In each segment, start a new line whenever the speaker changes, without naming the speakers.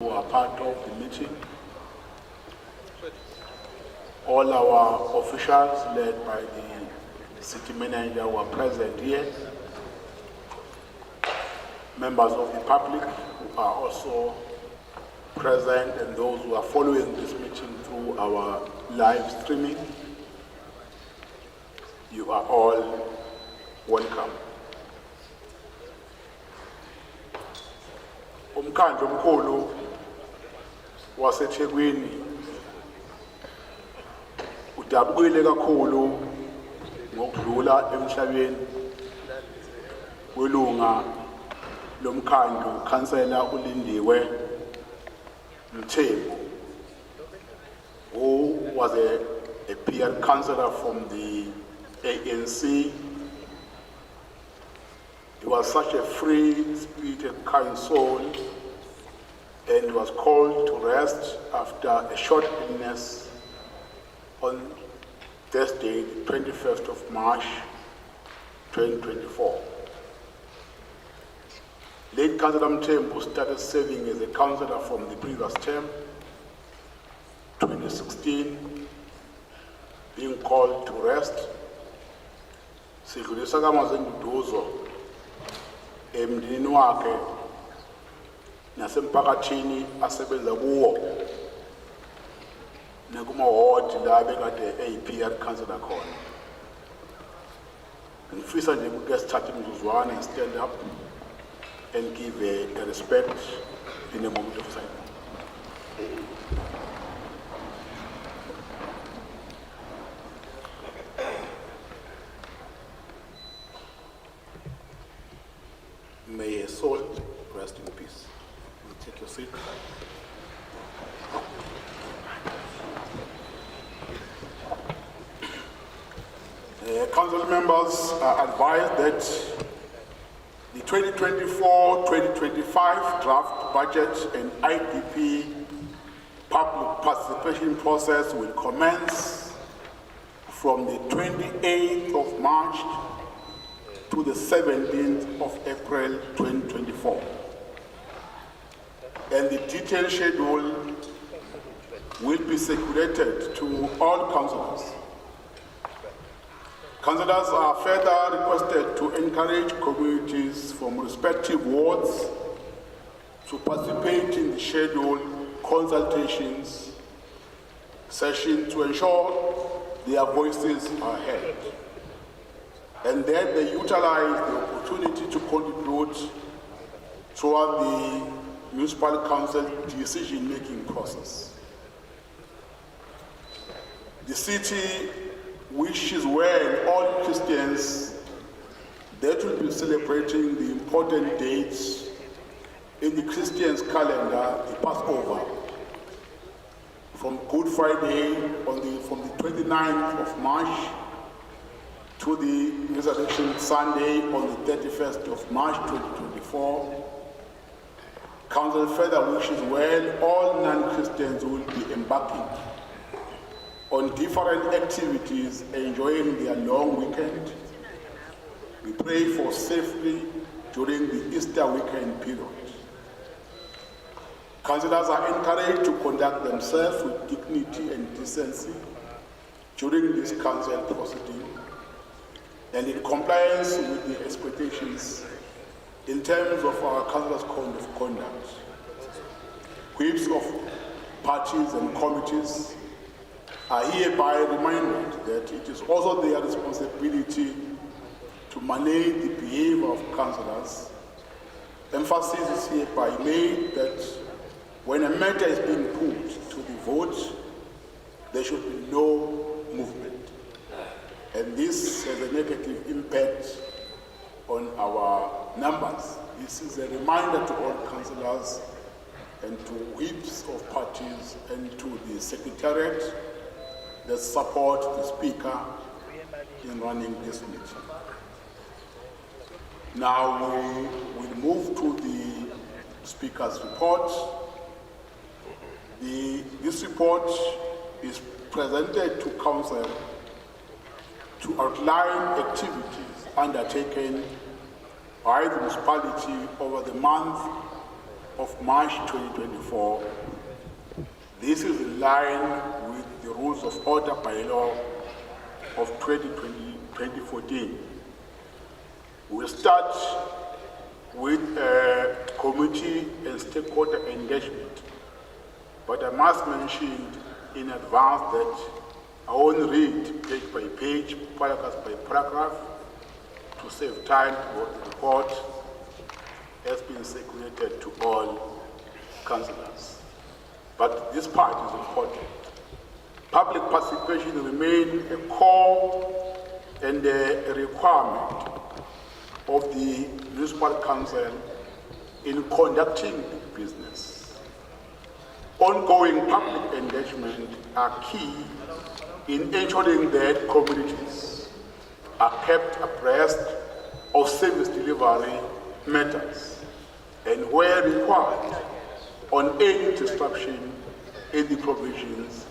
who are part of the meeting. All our officials led by the city manager who are present here. Members of the public who are also present and those who are following this meeting through our live streaming. You are all welcome. Umkhandlu omkhulu waseThekwini udabukile kakhulu ngokudlula emhlabeni welunga lomkhandlu Councillor uLindiwe Mthembu, who was a peer councillor from the ANC. He was such a free-spirited, kind soul, and was called to rest after a short illness on Thursday, the 21st of March, 2024. Late Councillor Mthembu started serving as a councillor from the previous term, 2016, being called to rest. Sidlulisa kamazenduduzo emndeni wakhe nasemphakathini asebenza kuwo nekuma-ward la bekade eyi-PR councillor khona. Ngifisa nje ukuthi sithathe imizuzwana and stand up and give a respect in a moment of silence. May his soul rest in peace. You take your seat. Council members are advised that the 2024-2025 draft budget and IDP public participation process will commence from the 28th of March to the 17th of April 2024. And the detailed schedule will be circulated to all councillors. Councillors are further requested to encourage communities from respective wards to participate in the scheduled consultations session to ensure their voices are heard, and that they utilize the opportunity to contribute toward the municipal council decision-making process. The city wishes well all Christians that will be celebrating the important dates in the Christians' calendar, the Passover, from Good Friday from the 29th of March to the Resurrection Sunday on the 31st of March 2024. Council further wishes well all non-Christians will be embarking on different activities, enjoying their long weekend. We pray for safety during the Easter weekend period. Councillors are encouraged to conduct themselves with dignity and decency during this council proceeding and in compliance with the expectations in terms of our councillors' code of conduct. Whips of parties and committees are hereby reminded that it is also their responsibility to manage the behavior of councillors. Emphasis is hereby made that when a matter is being put to the vote, there should be no movement. And this has a negative impact on our numbers. This is a reminder to all councillors and to whips of parties and to the secretariat that support the speaker in running this meeting. Now we will move to the speaker's report. This report is presented to council to outline activities undertaken by the municipality over the month of March 2024. This is in line with the Rules of Order bylaw of 2014. We'll start with community and stakeholder engagement, but I must mention in advance that I won't read page by page, paragraph by paragraph, to save time. The report has been circulated to all councillors. But this part is important. Public participation remains a core and a requirement of the municipal council in conducting business. Ongoing public engagement are key in ensuring that communities are kept abreast of service delivery matters and, where required, on any disruption in the provisions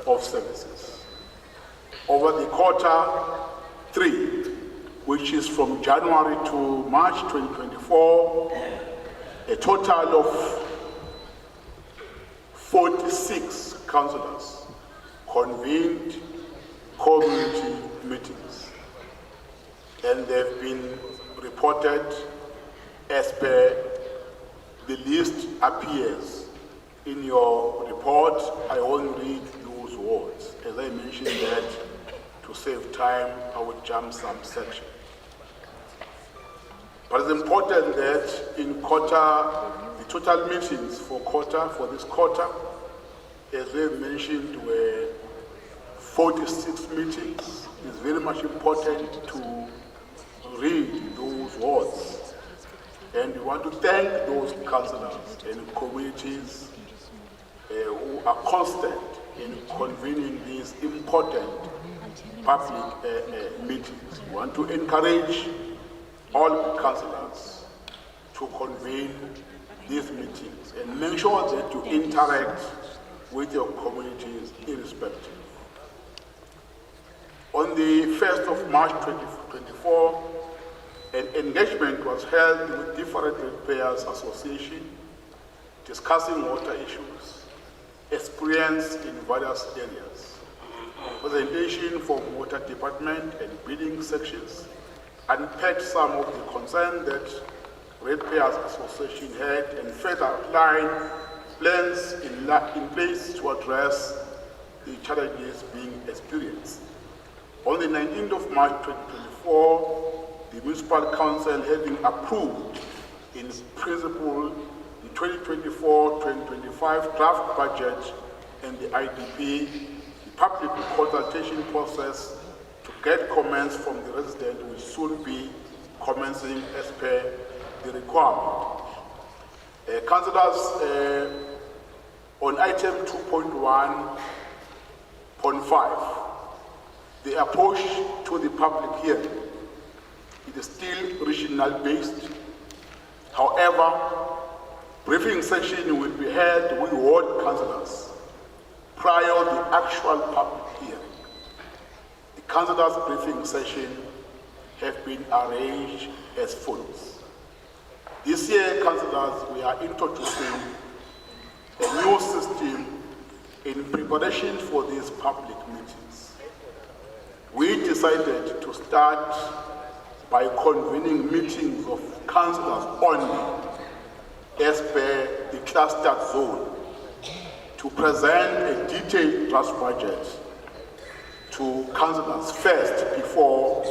of services. Over the Q3, which is from January to March 2024, a total of 46 councillors convened community meetings, and they've been reported as per the list appears in your report. I won't read those words. As I mentioned that, to save time, I would jump some section. But it's important that in the total meetings for this quarter, as we mentioned, were 46 meetings. It's very much important to read those words. And we want to thank those councillors and communities who are constant in convening these important public meetings. We want to encourage all councillors to convene these meetings and make sure that you interact with your communities irrespective. On the 1st of March 2024, an engagement was held with different ratepayers associations discussing water issues, experience in various areas, presentation from water department and bidding sections, unpacked some of the concerns that ratepayers association had, and further outlined plans in place to address the challenges being experienced. On the 19th of March 2024, the Municipal Council, having approved in principle the 2024-2025 draft budget and the IDP, the public consultation process to get comments from the residents will soon be commencing as per the requirement. Councillors, on item 2.1.5, the approach to the public hearing, it is still regional based. However, briefing session will be held with ward councillors prior to the actual public hearing. The councillors' briefing session have been arranged as follows. This year, councillors, we are introducing a new system in preparation for these public meetings. We decided to start by convening meetings of councillors only as per the cluster zone to present a detailed draft budget to councillors first before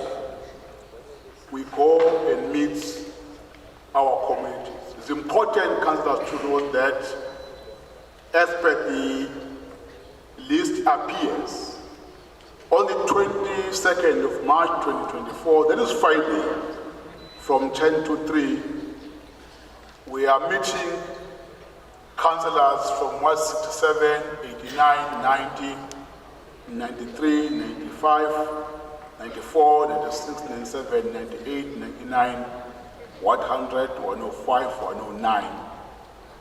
we go and meet our communities. It's important, councillors, to know that as per the list appears, on the 22nd of March 2024, that is Friday, from 10 to 3, we are meeting councillors from Ward 67, 89, 90, 93, 95, 94, 96, 97, 98, 99, 100, 105, 109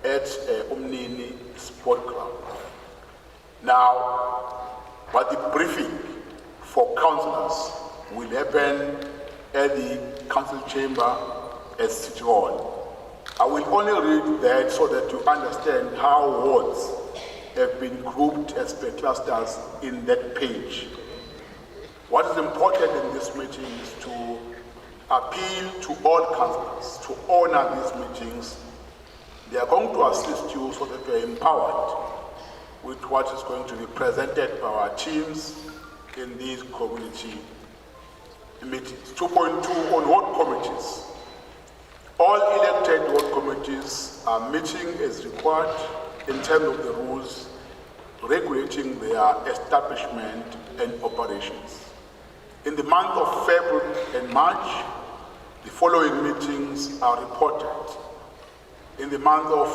at Umnini Sport Club. Now, but the briefing for councillors will happen at the council chamber at City Hall. I will only read that so that you understand how wards have been grouped as per clusters in that page. What is important in this meeting is to appeal to all councillors to honor these meetings. They are going to assist you so that you are empowered with what is going to be presented by our teams in these community meetings. 2.2 on ward committees. All elected ward committees are meeting as required in terms of the rules regulating their establishment and operations. In the month of February and March, the following meetings are reported. In the month of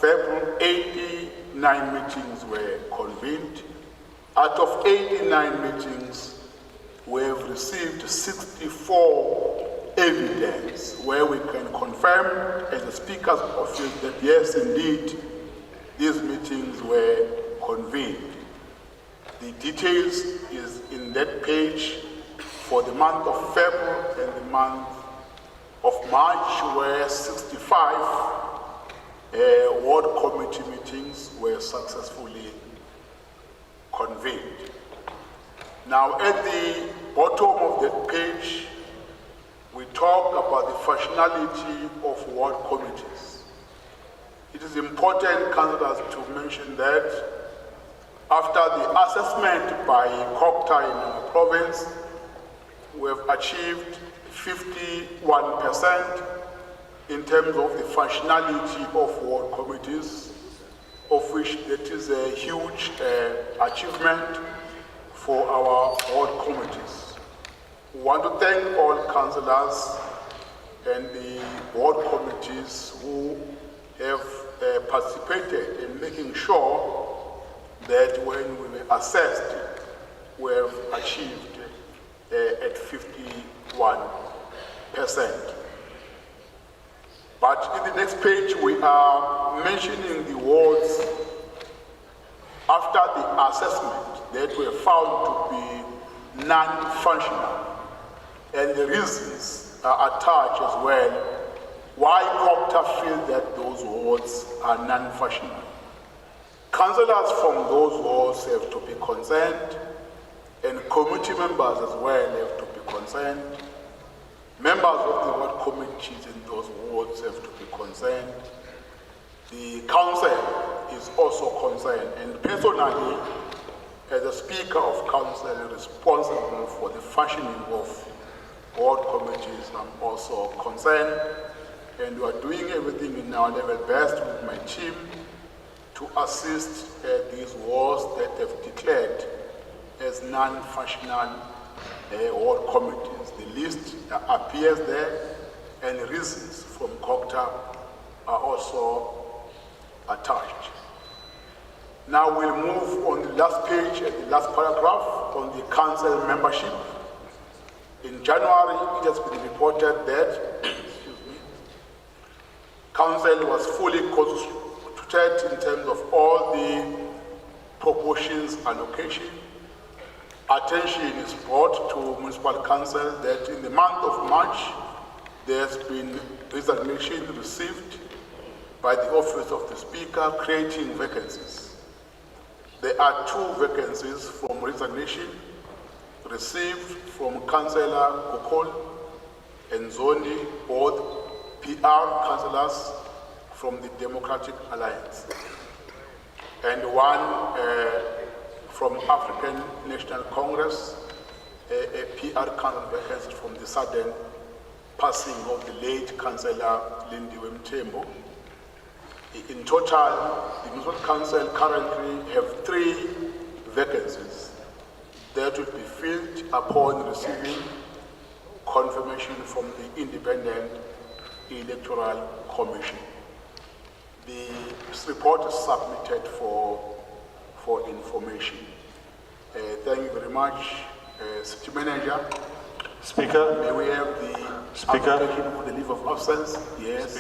February, 89 meetings were convened. Out of 89 meetings, we have received 64 evidence where we can confirm as the Speaker's office that yes, indeed, these meetings were convened. The details is in that page for the month of February and the month of March, where 65 ward committee meetings were successfully convened. Now, at the bottom of that page, we talk about the functionality of ward committees. It is important, councillors, to mention that after the assessment by COCTA in our province, we have achieved 51% in terms of the functionality of ward committees, of which that is a huge achievement for our ward committees. We want to thank all councillors and the ward committees who have participated in making sure that when we were assessed, we have achieved at 51%. But in the next page, we are mentioning the wards after the assessment that were found to be non-functional, and the reasons are attached as well why COCTA feel that those wards are non-functional. Councillors from those wards have to be concerned, and committee members as well have to be concerned. Members of the ward committees in those wards have to be concerned. The council is also concerned, and personally, as a Speaker of Council responsible for the functioning of ward committees, I'm also concerned, and we are doing everything in our level best with my team to assist these wards that have declared as non-functional ward committees. The list appears there, and the reasons from COCTA are also attached. Now we'll move on the last page, the last paragraph on the council membership. In January, it has been reported that council was fully constituted in terms of all the proportions allocation. Attention is brought to municipal council that in the month of March, there has been resignation received by the office of the Speaker creating vacancies. There are 2 vacancies from resignation received from Councillor Kokol and Zondi, both PR councillors from the Democratic Alliance, and one from African National Congress, a PR council vacancy from the sudden passing of the late Councillor Lindiwe Mthembu. In total, the municipal council currently have 3 vacancies that will be filled upon receiving confirmation from the Independent Electoral Commission. This report is submitted for information. Thank you very much, City Manager.
Speaker.
May we have the application for the leave of absence? Yes.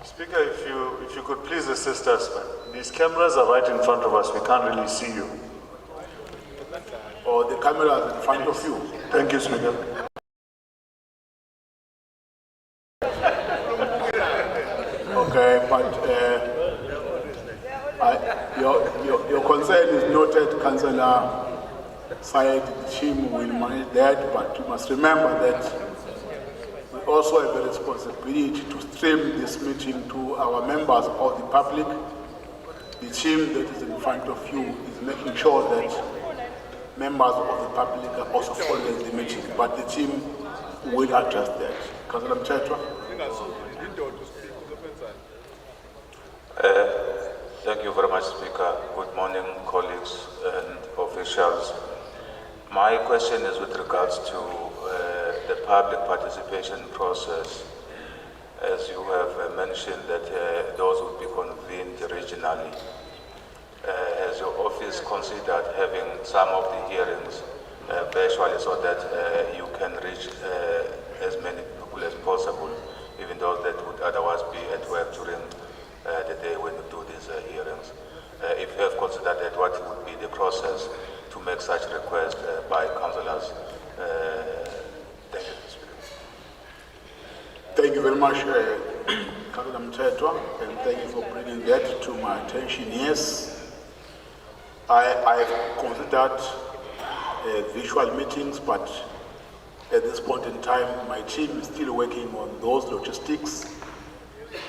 Speaker, if you could please assist us. These cameras are right in front of us. We can't really see you.
Or the cameras in front of you.
Thank you, Speaker.
Your concern is noted, Councillor Syed. The team will manage that, but you must remember that we also have a responsibility to stream this meeting to our members of the public. The team that is in front of you is making sure that members of the public are also following the meeting, but the team will address that. Councillor Mchetwa.
Thank you very much, Speaker. Good morning, colleagues and officials. My question is with regards to the public participation process. As you have mentioned that those would be convened regionally. Has your office considered having some of the hearings virtually so that you can reach as many people as possible, even those that would otherwise be at work during the day when you do these hearings? If you have considered that, what would be the process to make such request by councillors? Thank you.
Thank you very much, Councillor Mchetwa, and thank you for bringing that to my attention. Yes, I've considered visual meetings, but at this point in time, my team is still working on those logistics.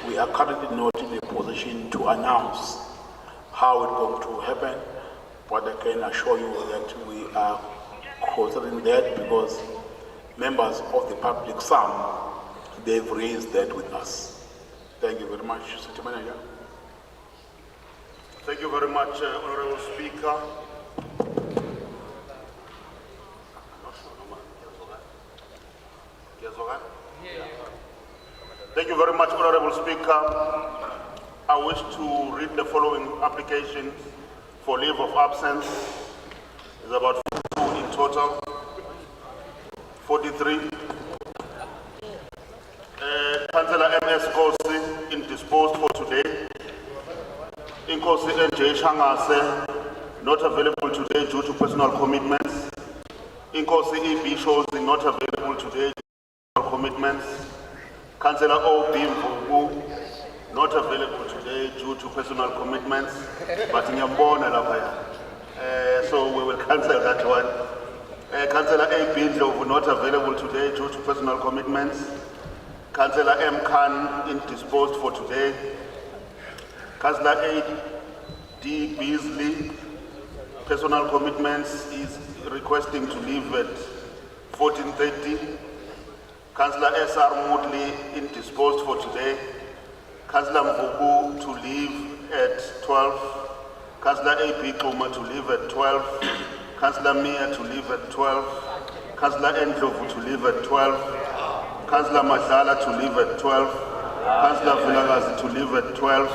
We are currently not in a position to announce how it's going to happen, but I can assure you that we are considering that because members of the public, some, they've raised that with us. Thank you very much, City Manager.
Thank you very much, Honorable Speaker. Thank you very much, Honorable Speaker. I wish to read the following applications for leave of absence. It's about 42 in total. 43. Councillor MS Kosi indisposed for today. Inkosi NJ Shangase not available today due to personal commitments. Inkosi EB Shozi not available today due to personal commitments. Councillor OB Mvubu not available today due to personal commitments. But Nyambona Lapaya. So we will cancel that one. Councillor AB Ndlovu not available today due to personal commitments. Councillor M. Khan indisposed for today. Councillor A.D. Beasley, personal commitments, is requesting to leave at 14:30. Councillor S.R. Moodley indisposed for today. Councillor Mvubu to leave at 12. Councillor A.P. Kluma to leave at 12. Councillor Mia to leave at 12. Councillor Ndlovu to leave at 12. Councillor Madlala to leave at 12. Councillor Vilagazi to leave at 12.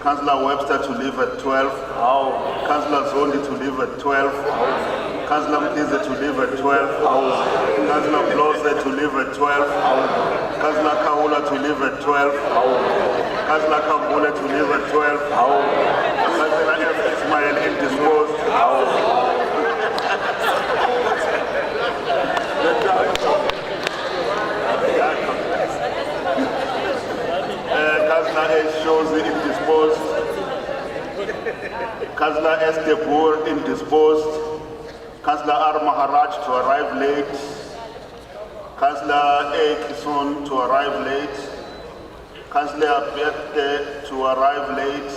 Councillor Webster to leave at 12. Councillor Zondi to leave at 12. Councillor Mkize to leave at 12. Councillor Blose to leave at 12. Councillor Kaula to leave at 12. Councillor Kambule to leave at 12. Councillor F. Ismail indisposed. Councillor S. Shozi indisposed. Councillor S. Deboer indisposed. Councillor R. Maharaj to arrive late. Councillor A. Kison to arrive late. Councillor Bette to arrive late.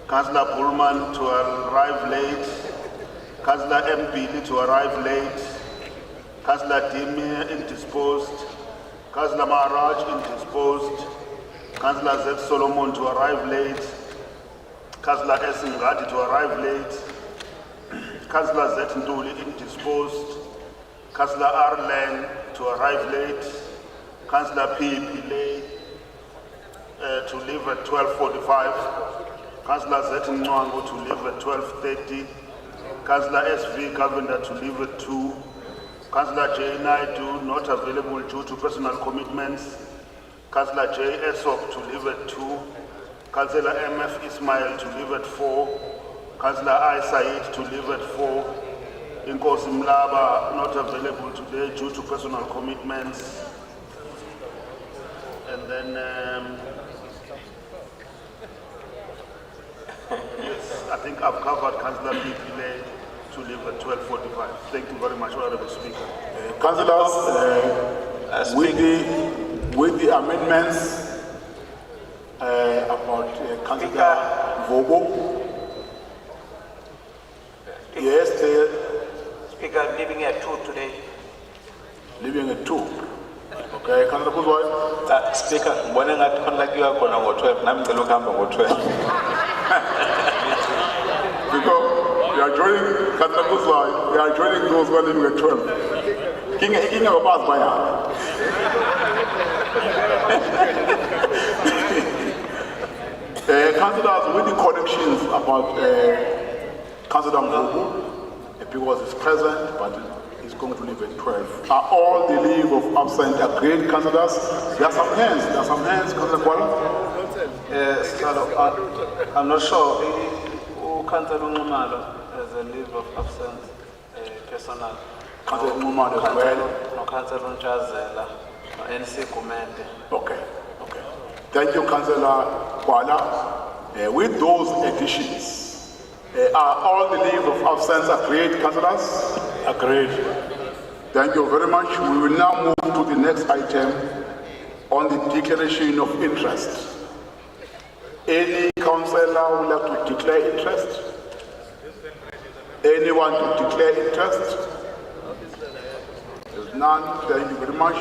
Councillor Pullman to arrive late. Councillor M. Billy to arrive late. Councillor Dimir indisposed. Councillor Maharaj indisposed. Councillor Z. Solomon to arrive late. Councillor S. Ngadi to arrive late. Councillor Z. Nduli indisposed. Councillor R. Lang to arrive late. Councillor P. Pillay to leave at 12:45. Councillor Z. Nwango to leave at 12:30. Councillor S.V. Governor to leave at 2. Councillor J. Naidu not available due to personal commitments. Councillor J. Esop to leave at 2. Councillor M.F. Ismail to leave at 4. Councillor I. Said to leave at 4. Inkosi Mlaba not available today due to personal commitments. And then I think I've covered Councillor Pile to leave at 12:45. Thank you very much, Honourable Speaker.
Councillors, with the amendments about Councillor Vogo. Yes,
Speaker, I'm leaving at 2 today.
leaving at 2. Okay, Councillor Kuzwa.
Speaker, ngibone ngathi khona la kuyiwa khona ngo-12 nami ngicela ukuhamba ngo-12.
Because you are joining Councillor Kuzwa, you are joining those who are leaving at 12. King of Bas Baya. Councillors, with the corrections about Councillor Mvubu, because he's present, but he's going to leave at 12. Are all the leave of absent agreed, Councillors? There are some hands, Councillor Kwala.
I'm not sure. Councillor Ngumalo has a leave of absence, personal.
Councillor Ngumalo as well.
No, Councillor Nchazela, no NC Kumende.
Okay. Thank you, Councillor Kwala. With those additions, are all the leave of absence agreed, Councillors? Agreed. Thank you very much. We will now move to the next item on the declaration of interest. Any councillor would like to declare interest? Anyone to declare interest? There's none. Thank you very much.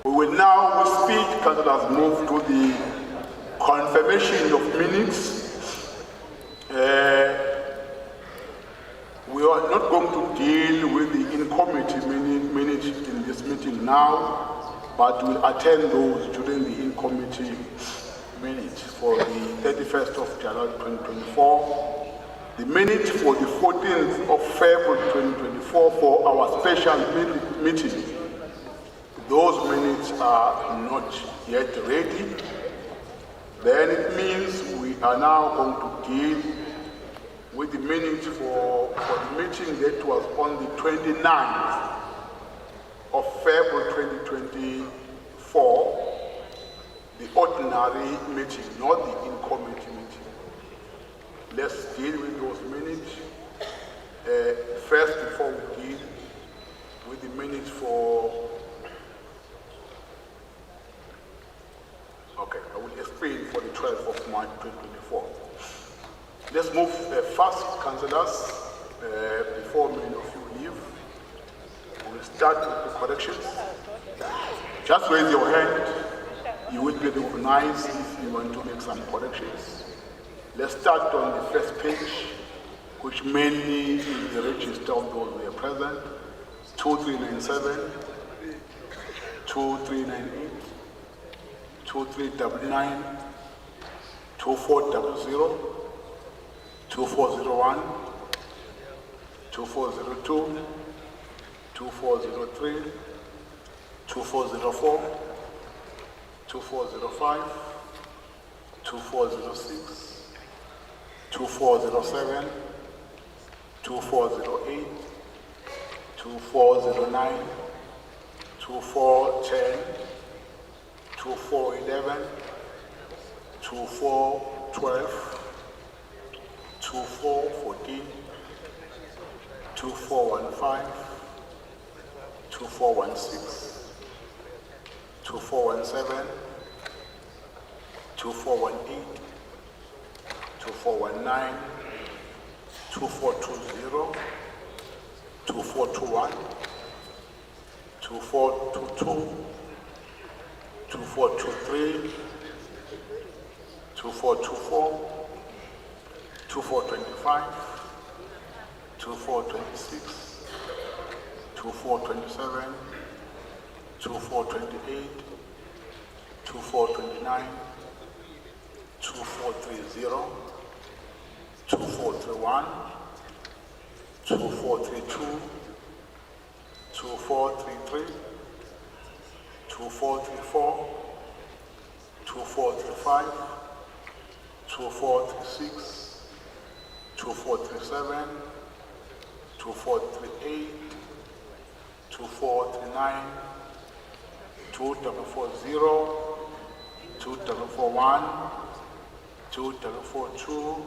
We will now, with speed, councillors, move to the confirmation of minutes. We are not going to deal with the in-committee minutes in this meeting now, but we'll attend those during the in-committee minutes for the 31st of January 2024, the minutes for the 14th of February 2024 for our special meeting. Those minutes are not yet ready. Then it means we are now going to deal with the minutes for the meeting that was on the 29th of February 2024, the ordinary meeting, not the in-committee meeting. Let's deal with those minutes first before we deal with the minutes for... Okay, I will explain for the 12th of March 2024. Let's move fast, councillors, before many of you leave. We'll start with the corrections. Just raise your hand. You will be recognized if you want to make some corrections. Let's start on the first page, which mainly is the register of those who are present. 2397, 2398, 2399, 2400, 2401, 2402, 2403, 2404, 2405, 2406, 2407, 2408, 2409, 2410, 2411, 2412, 2414, 2415, 2416, 2417, 2418, 2419, 2420, 2421, 2422, 2423, 2424, 2425, 2426, 2427, 2428, 2429, 2430, 2431, 2432, 2433, 2434, 2435, 2436, 2437, 2438, 2439, 2440, 2441, 2442,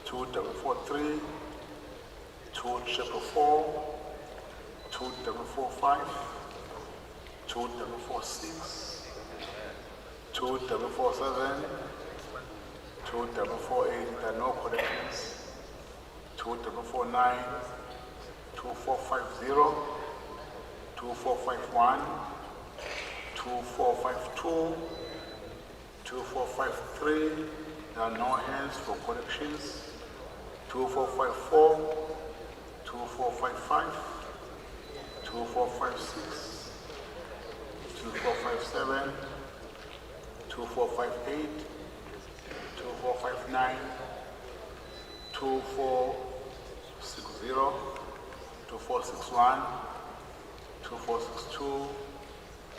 2443, 2444, 2445, 2446, 2447, 2448, there are no corrections. 2449, 2450, 2451, 2452, 2453, there are no hands for corrections. 2454, 2455, 2456, 2457, 2458, 2459, 2460, 2461, 2462,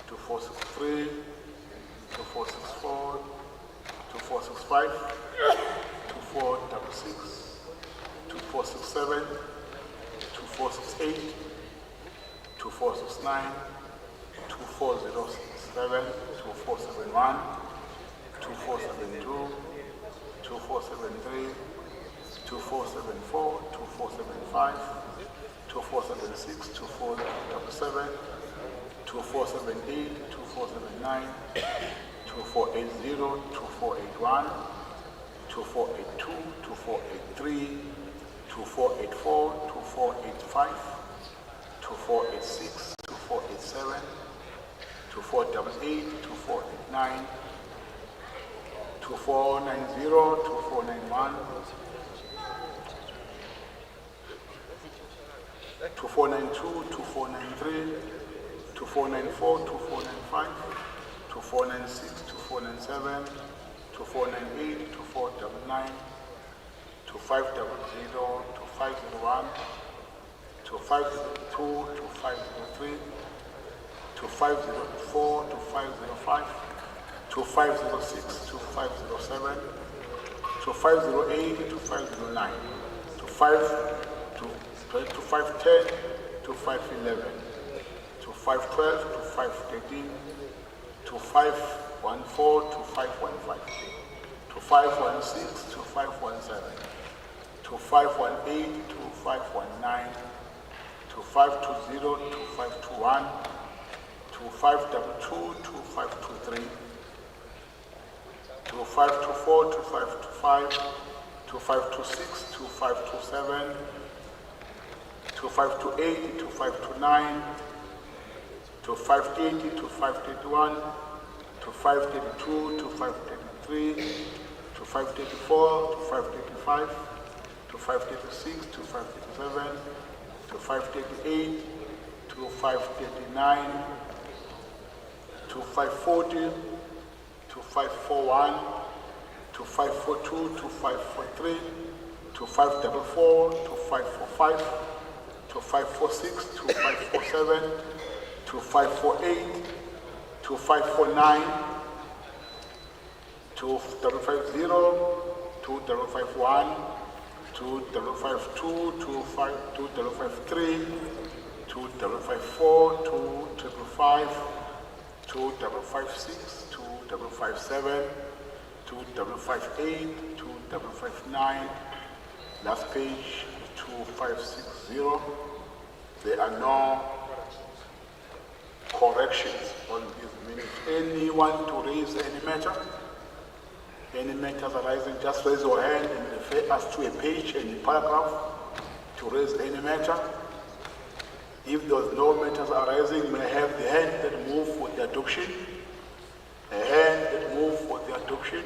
2463, 2464, 2465, 2466, 2467, 2468, 2469, 2407, 2471, 2472, 2473, 2474, 2475, 2476, 2477, 2478, 2479, 2480, 2481, 2482, 2483, 2484, 2485, 2486, 2487, 2488, 2489, 2490, 2491, 2492, 2493, 2494, 2495, 2496, 2497, 2498, 2499, 2500, 2501, 2502, 2503, 2504, 2505, 2506, 2507, 2508, 2509, 2510, 2511, 2512, 2513, 2514, 2515, 2516, 2517, 2518, 2519, 2520, 2521, 2522, 2523, 2524, 2525, 2526, 2527, 2528, 2529, 2530, 2531, 2532, 2533, 2534, 2535, 2536, 2537, 2538, 2539, 2540, 2541, 2542, 2543, 2544, 2545, 2546, 2547, 2548, 2549, 2550, 2551, 2552, 2553, 2554, 2555, 2556, 2557, 2558, 2559, last page 2560. There are no corrections on these minutes. Anyone to raise any matter? Any matters arising, just raise your hand and refer us to a page and paragraph to raise any matter. If there's no matters arising, may I have the hand that move for the adoption. A hand that move for the adoption.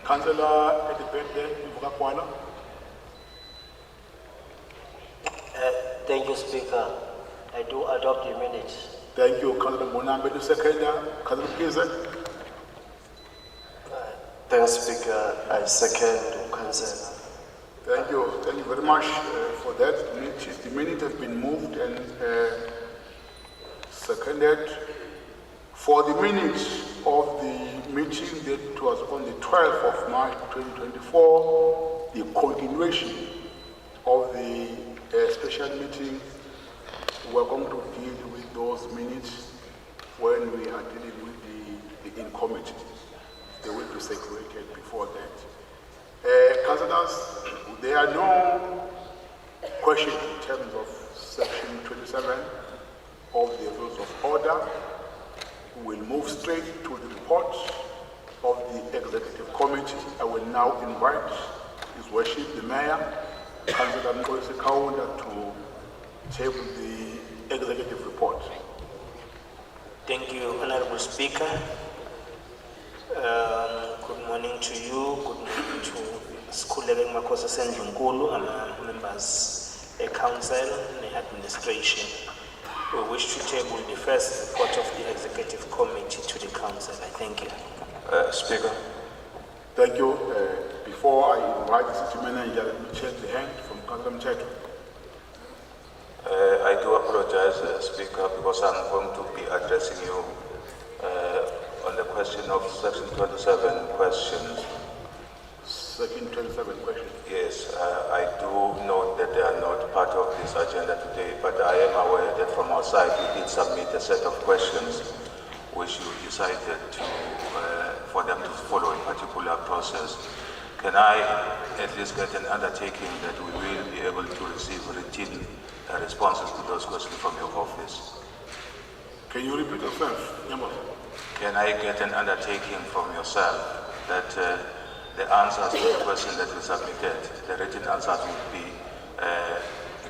Councillor at the back there, Mvukakwala.
Thank you, Speaker. I do adopt the minutes.
Thank you, Councillor Monambe, the seconder. Councillor Kiza.
Thanks, Speaker. I second Councillor.
Thank you very much for that. The minute has been moved and seconded. For the minutes of the meeting that was on the 12th of March 2024, the continuation of the special meeting, we're going to deal with those minutes when we are dealing with the in committee. They will be circulated before that. Councillors, there are no questions in terms of section 27 of the rules of order. We will move straight to the report of the executive committee. I will now invite His Worship the Mayor, Councillor Mkosi Kaunda, to table the executive report.
Thank you, Honorable Speaker. Good morning to you. Good morning to School Level Makosa Senjunkulu and members of Council and Administration. We wish to table the first report of the Executive Committee to the Council. I thank you.
Speaker.
Thank you. Before I invite the City Manager, let me check the hand from Councillor Mcheto.
I do apologize, Speaker, because I'm going to be addressing you on the question of Section 27 questions.
Section 27 questions.
Yes, I do note that they are not part of this agenda today, but I am aware that from our side we did submit a set of questions which you decided to, for them to follow a particular process. Can I at least get an undertaking that we will be able to receive routine responses to those questions from your office?
Can you repeat yourself, Yamos?
Can I get an undertaking from yourself that the answers to the question that we submitted, the written answers will be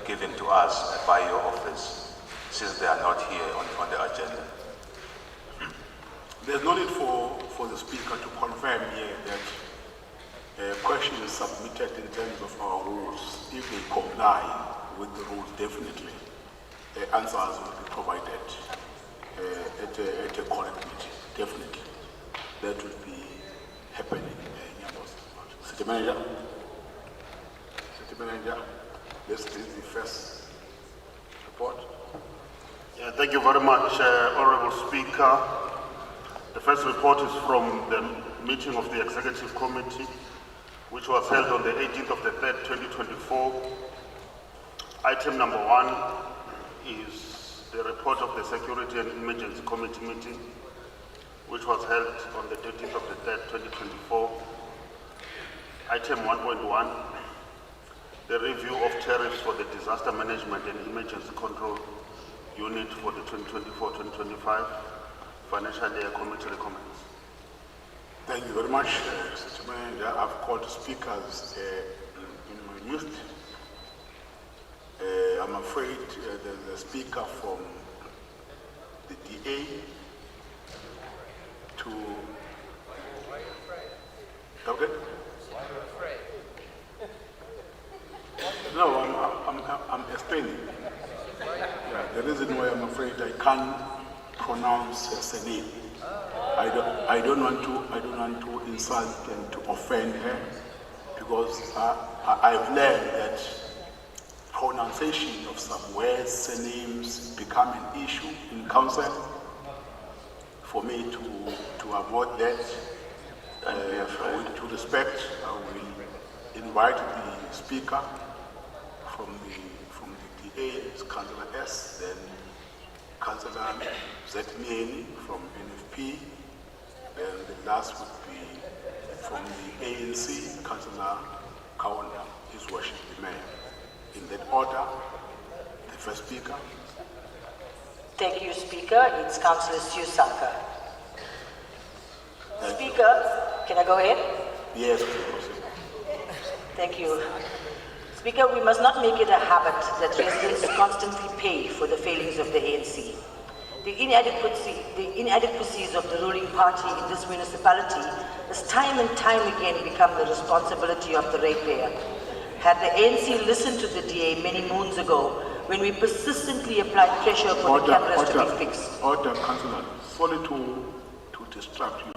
given to us by your office, since they are not here on the agenda?
There's no need for the Speaker to confirm here that questions submitted in terms of our rules, if they comply with the rules, definitely the answers will be provided at a correct meeting. Definitely. That will be happening. City Manager. City Manager, this is the first report.
Yeah, thank you very much, Honorable Speaker. The first report is from the meeting of the Executive Committee, which was held on the 18th of the 3rd, 2024. Item number 1 is the report of the Security and Emergency Committee meeting, which was held on the 13th of the 3rd, 2024. Item 1.1, the review of tariffs for the Disaster Management and Emergency Control Unit for the 2024-2025 Financial Year Committee recommends.
Thank you very much, Mr. Manager. I've called speakers in my list. I'm afraid there's a speaker from the DA to... Okay? No, I'm explaining. Yeah, the reason why I'm afraid I can't pronounce her name. I don't want to insult and to offend her, because I've learned that pronunciation of some words, surnames become an issue in council. For me to avoid that, with due respect, I will invite the speaker from the DA, Councillor S, then Councillor Zetmieni from NFP, then the last would be from the ANC, Councillor Kaunda, His Worship the Mayor. In that order, the first speaker.
Thank you, Speaker. It's Councillor Susaka. Speaker, can I go ahead?
Yes, please.
Thank you. Speaker, we must not make it a habit that residents constantly pay for the failings of the ANC. The inadequacies of the ruling party in this municipality has time and time again become the responsibility of the ratepayer. Had the ANC listened to the DA many moons ago, when we persistently applied pressure for the cameras to be fixed.
Order, Councillor. Sorry to distract you.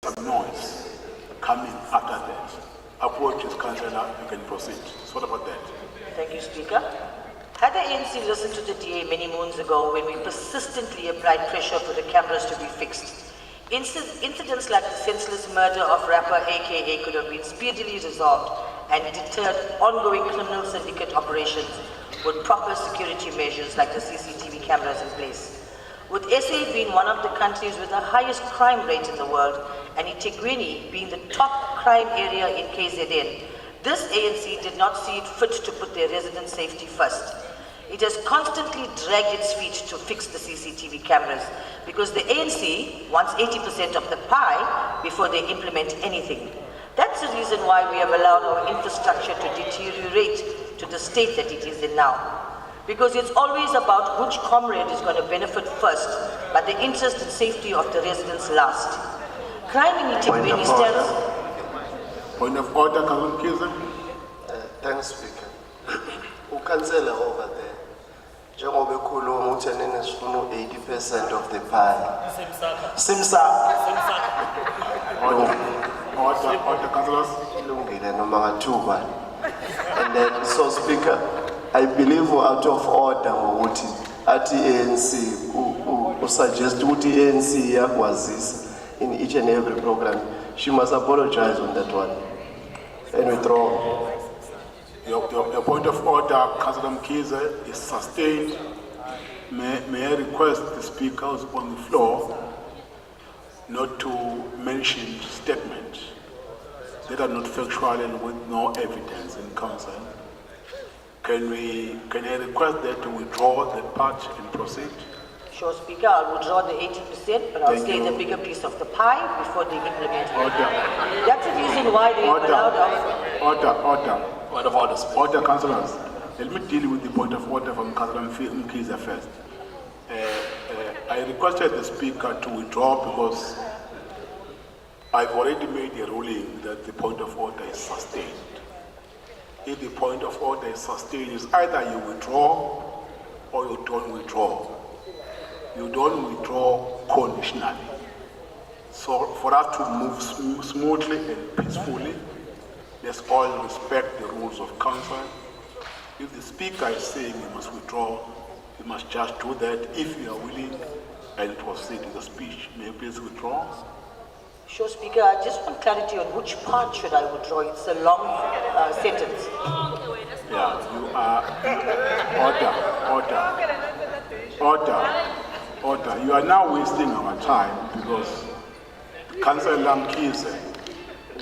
Some noise coming after that. Approaches, Councillor, you can proceed. So what about that?
Thank you, Speaker. Had the ANC listened to the DA many moons ago when we persistently applied pressure for the cameras to be fixed, incidents like the senseless murder of rapper AKA could have been speedily resolved and deterred ongoing criminal syndicate operations with proper security measures like the CCTV cameras in place. With SA being one of the countries with the highest crime rate in the world and Itigwini being the top crime area in KZN, this ANC did not see it fit to put their residents' safety first. It has constantly dragged its feet to fix the CCTV cameras because the ANC wants 80% of the pie before they implement anything. That's the reason why we have allowed our infrastructure to deteriorate to the state that it is in now. Because it's always about which comrade is going to benefit first, but the interest and safety of the residents last. Crime in Itigwini stands...
Point of order, Councillor Kiza.
Thanks, Speaker. Councillor over there. Njengoba ekhuluma uthi nina sifuna 80% of the pie. Simsa.
Order, councillors.
Ilungile noma ngathuba. And then, so Speaker, I believe we're out of order ngokuthi athi ANC suggest ukuthi ANC yakwazisa in each and every program. She must apologize on that one and withdraw.
Your point of order, Councillor Mkize, is sustained. May I request the speakers on the floor not to mention statements that are not factual and with no evidence in council. Can I request that to withdraw that part and proceed?
Sure, Speaker, I'll withdraw the 80%, but I'll stay the bigger piece of the pie before they implement it.
Order.
That's the reason why they allowed us...
Order.
Point of order, Speaker.
Order, councillors. Let me deal with the point of order from Councillor Mkiza first. I requested the speaker to withdraw because I've already made a ruling that the point of order is sustained. If the point of order is sustained, it's either you withdraw or you don't withdraw. You don't withdraw conditionally. So for us to move smoothly and peacefully, let's all respect the rules of council. If the speaker is saying you must withdraw, you must just do that. If you are willing and proceed with the speech, may you please withdraw?
Sure, Speaker, I just want clarity on which part should I withdraw. It's a long sentence.
Yeah, you are... Order. You are now wasting our time because Councillor Mkize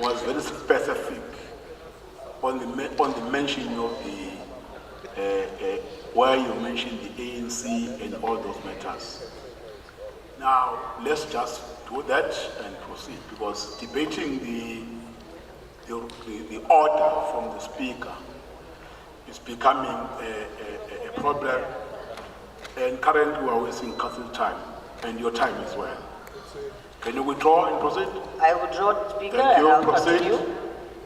was very specific on the mention of the where you mentioned the ANC and all those matters. Now let's just do that and proceed because debating the order from the speaker is becoming a problem, and currently we are wasting council time and your time as well. Can you withdraw and proceed?
I withdraw, Speaker,
Thank you.
and I'll
Proceed.
continue.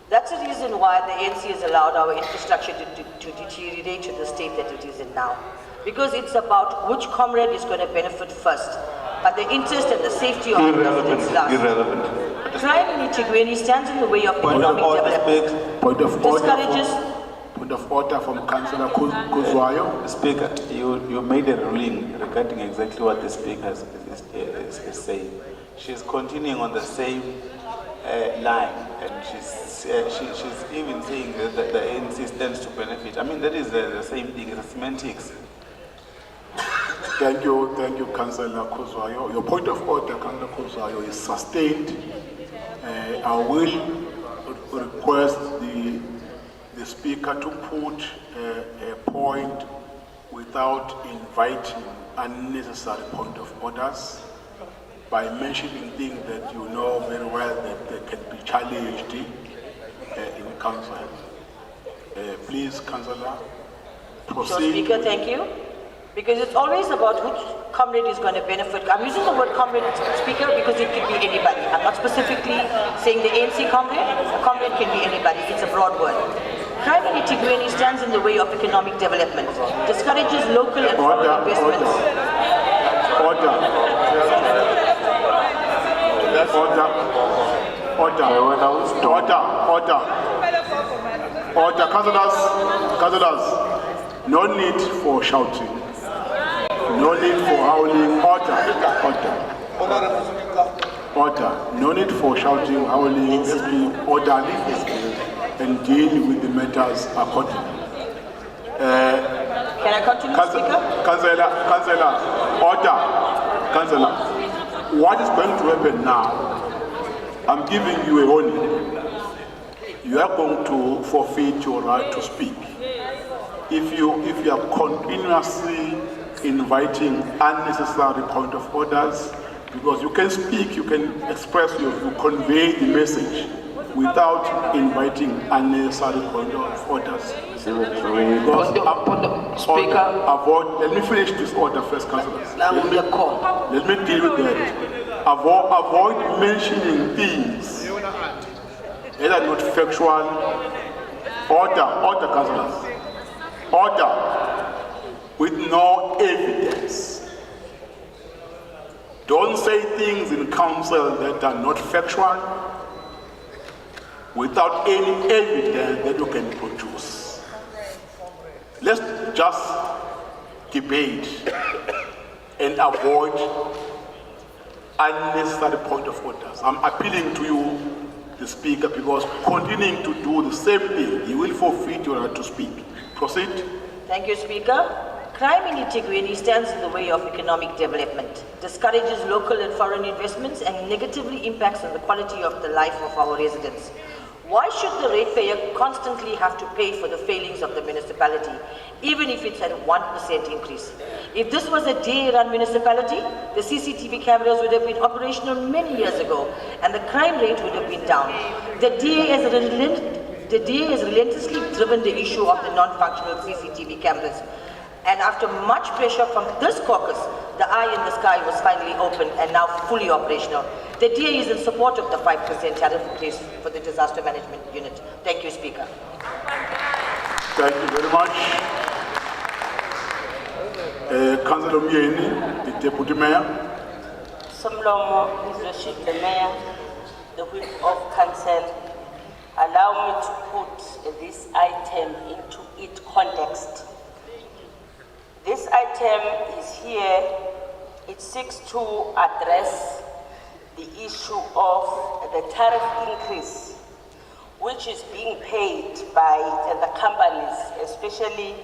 That's the reason why the ANC has allowed our infrastructure to deteriorate to the state that it is in now. Because it's about which comrade is going to benefit first, but the interest and the safety of the residents last.
Irrelevant.
Crime in Itigwini stands in the way of economic development.
Point of
Discourages...
Point of order from Councillor Kuzwayo.
Speaker, you made a ruling regarding exactly what the speaker is saying. She's continuing on the same line, and she's even saying that the ANC stands to benefit. I mean, that is the same thing, it's semantics.
Thank you, Councillor Kuzwayo. Your point of order, Councillor Kuzwayo, is sustained. I will request the speaker to put a point without inviting unnecessary point of orders by mentioning things that you know very well that they can be challenged in council. Please, Councillor, proceed.
So, Speaker, thank you. Because it's always about which comrade is going to benefit. I'm using the word comrade, Speaker, because it could be anybody. I'm not specifically saying the ANC comrade. A comrade can be anybody. It's a broad word. Crime in Itigwini stands in the way of economic development, discourages local and foreign investments.
Order, councillors, no need for shouting, no need for howling. Order, no need for shouting, howling. Let's be orderly. and deal with the matters accordingly.
Can I continue, Speaker?
Councillor, order. Councillor, what is going to happen now? I'm giving you a warning. You are going to forfeit your right to speak. If you are continuously inviting unnecessary point of orders, because you can speak, you can express you convey the message without inviting unnecessary point of orders.
Speaker.
Avoid, let me finish this order first, councillors. Let me deal with that. Avoid mentioning things that are not factual. Order, councillors. Order with no evidence. Don't say things in council that are not factual without any evidence that you can produce. Let's just debate and avoid unnecessary point of orders. I'm appealing to you, the Speaker, because continuing to do the same thing, you will forfeit your right to speak. Proceed.
Thank you, Speaker. Crime in eThekwini stands in the way of economic development, discourages local and foreign investments, and negatively impacts on the quality of the life of our residents. Why should the ratepayer constantly have to pay for the failings of the municipality, even if it's at a 1% increase? If this was a DA-run municipality, the CCTV cameras would have been operational many years ago, and the crime rate would have been down. The DA has relentlessly driven the issue of the non-functional CCTV cameras. And after much pressure from this caucus, the eye in the sky was finally opened and now fully operational. The DA is in support of the 5% tariff increase for the disaster management unit. Thank you, Speaker.
Thank you very much. Councillor Myeni, the Deputy Mayor.
Somlomo, His Worship the Mayor, the Whip of Council, allow me to put this item into its context. This item is here, it seeks to address the issue of the tariff increase, which is being paid by the companies, especially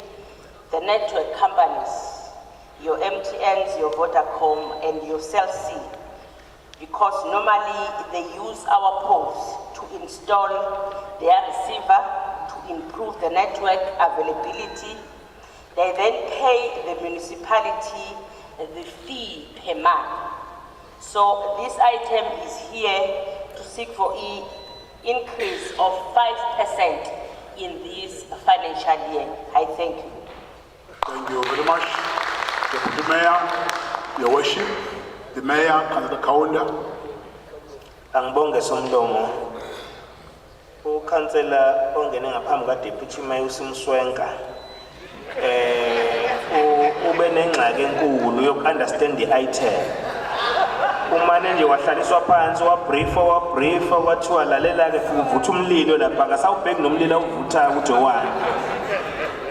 the network companies, your MTNs, your Vodacom, and your Cell C, because normally they use our poles to install their receiver to improve the network availability. They then pay the municipality the fee per month. So this item is here to seek for an increase of 5% in this financial year. I thank you.
Thank you very much. Deputy Mayor, Your Worship, the Mayor, Councillor Kaunda.
Angibonge Somlomo. Ukhansela ongene ngaphambi ka Deputy Mayor uSimswenka. Ube nengxaki enkulu yoku-understand the-item. Umane nje wahlaliswa phansi wabriefa kwathiwa lalela-ke uvutha umlilo lapha akasawubheki nomlilo awuvuthayo ukuthi owani.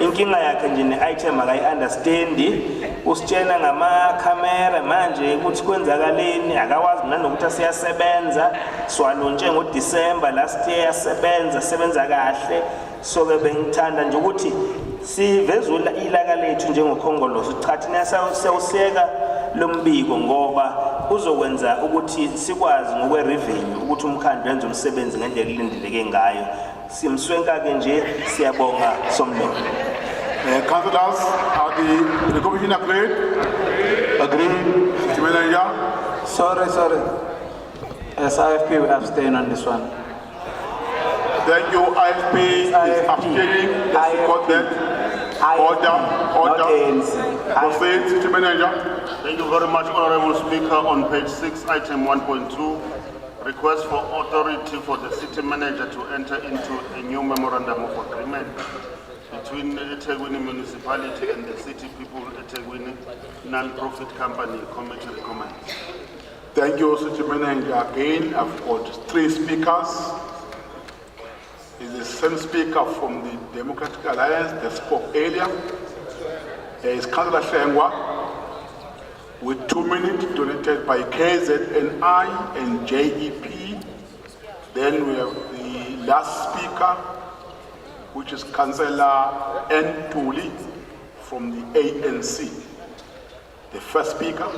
Inkinga yakhe nje ne-item akayi-understandi, usitshena ngamakhamera manje ukuthi kwenzakaleni, akawazi nanokuthi asiyasebenza, siwalontshe ngoDisemba last year yasebenza kahle. So-ke bengithanda nje ukuthi sivezula ilaka lethu njengokhongolose cha thina siyawuseka lo mbiko ngoba uzokwenza ukuthi sikwazi ngokwe-revenue ukuthi umkhandlu wenze umsebenzi ngendlela elindeleke ngayo. Simswenka-ke nje siyabonga Somlomo.
Councillors, are the commission agreed? Agreed. Mr. Manager?
Sorry. As IFP, we abstain on this one.
Thank you. IFP is abstaining. Let's support that. Order. Proceed, Mr. Manager.
Thank you very much, Honorable Speaker. On page 6, item 1.2, request for authority for the city manager to enter into a new memorandum of agreement between the eThekwini municipality and the city people eThekwini non-profit company. Committee recommends.
Thank you, City Manager. Again, I've got 3 speakers. Is the same speaker from the Democratic Alliance that spoke earlier. There is Councillor Shengwa with 2 minutes donated by KZNI and JEP. Then we have the last speaker which is Councillor N. Tuli from the ANC. The first speaker.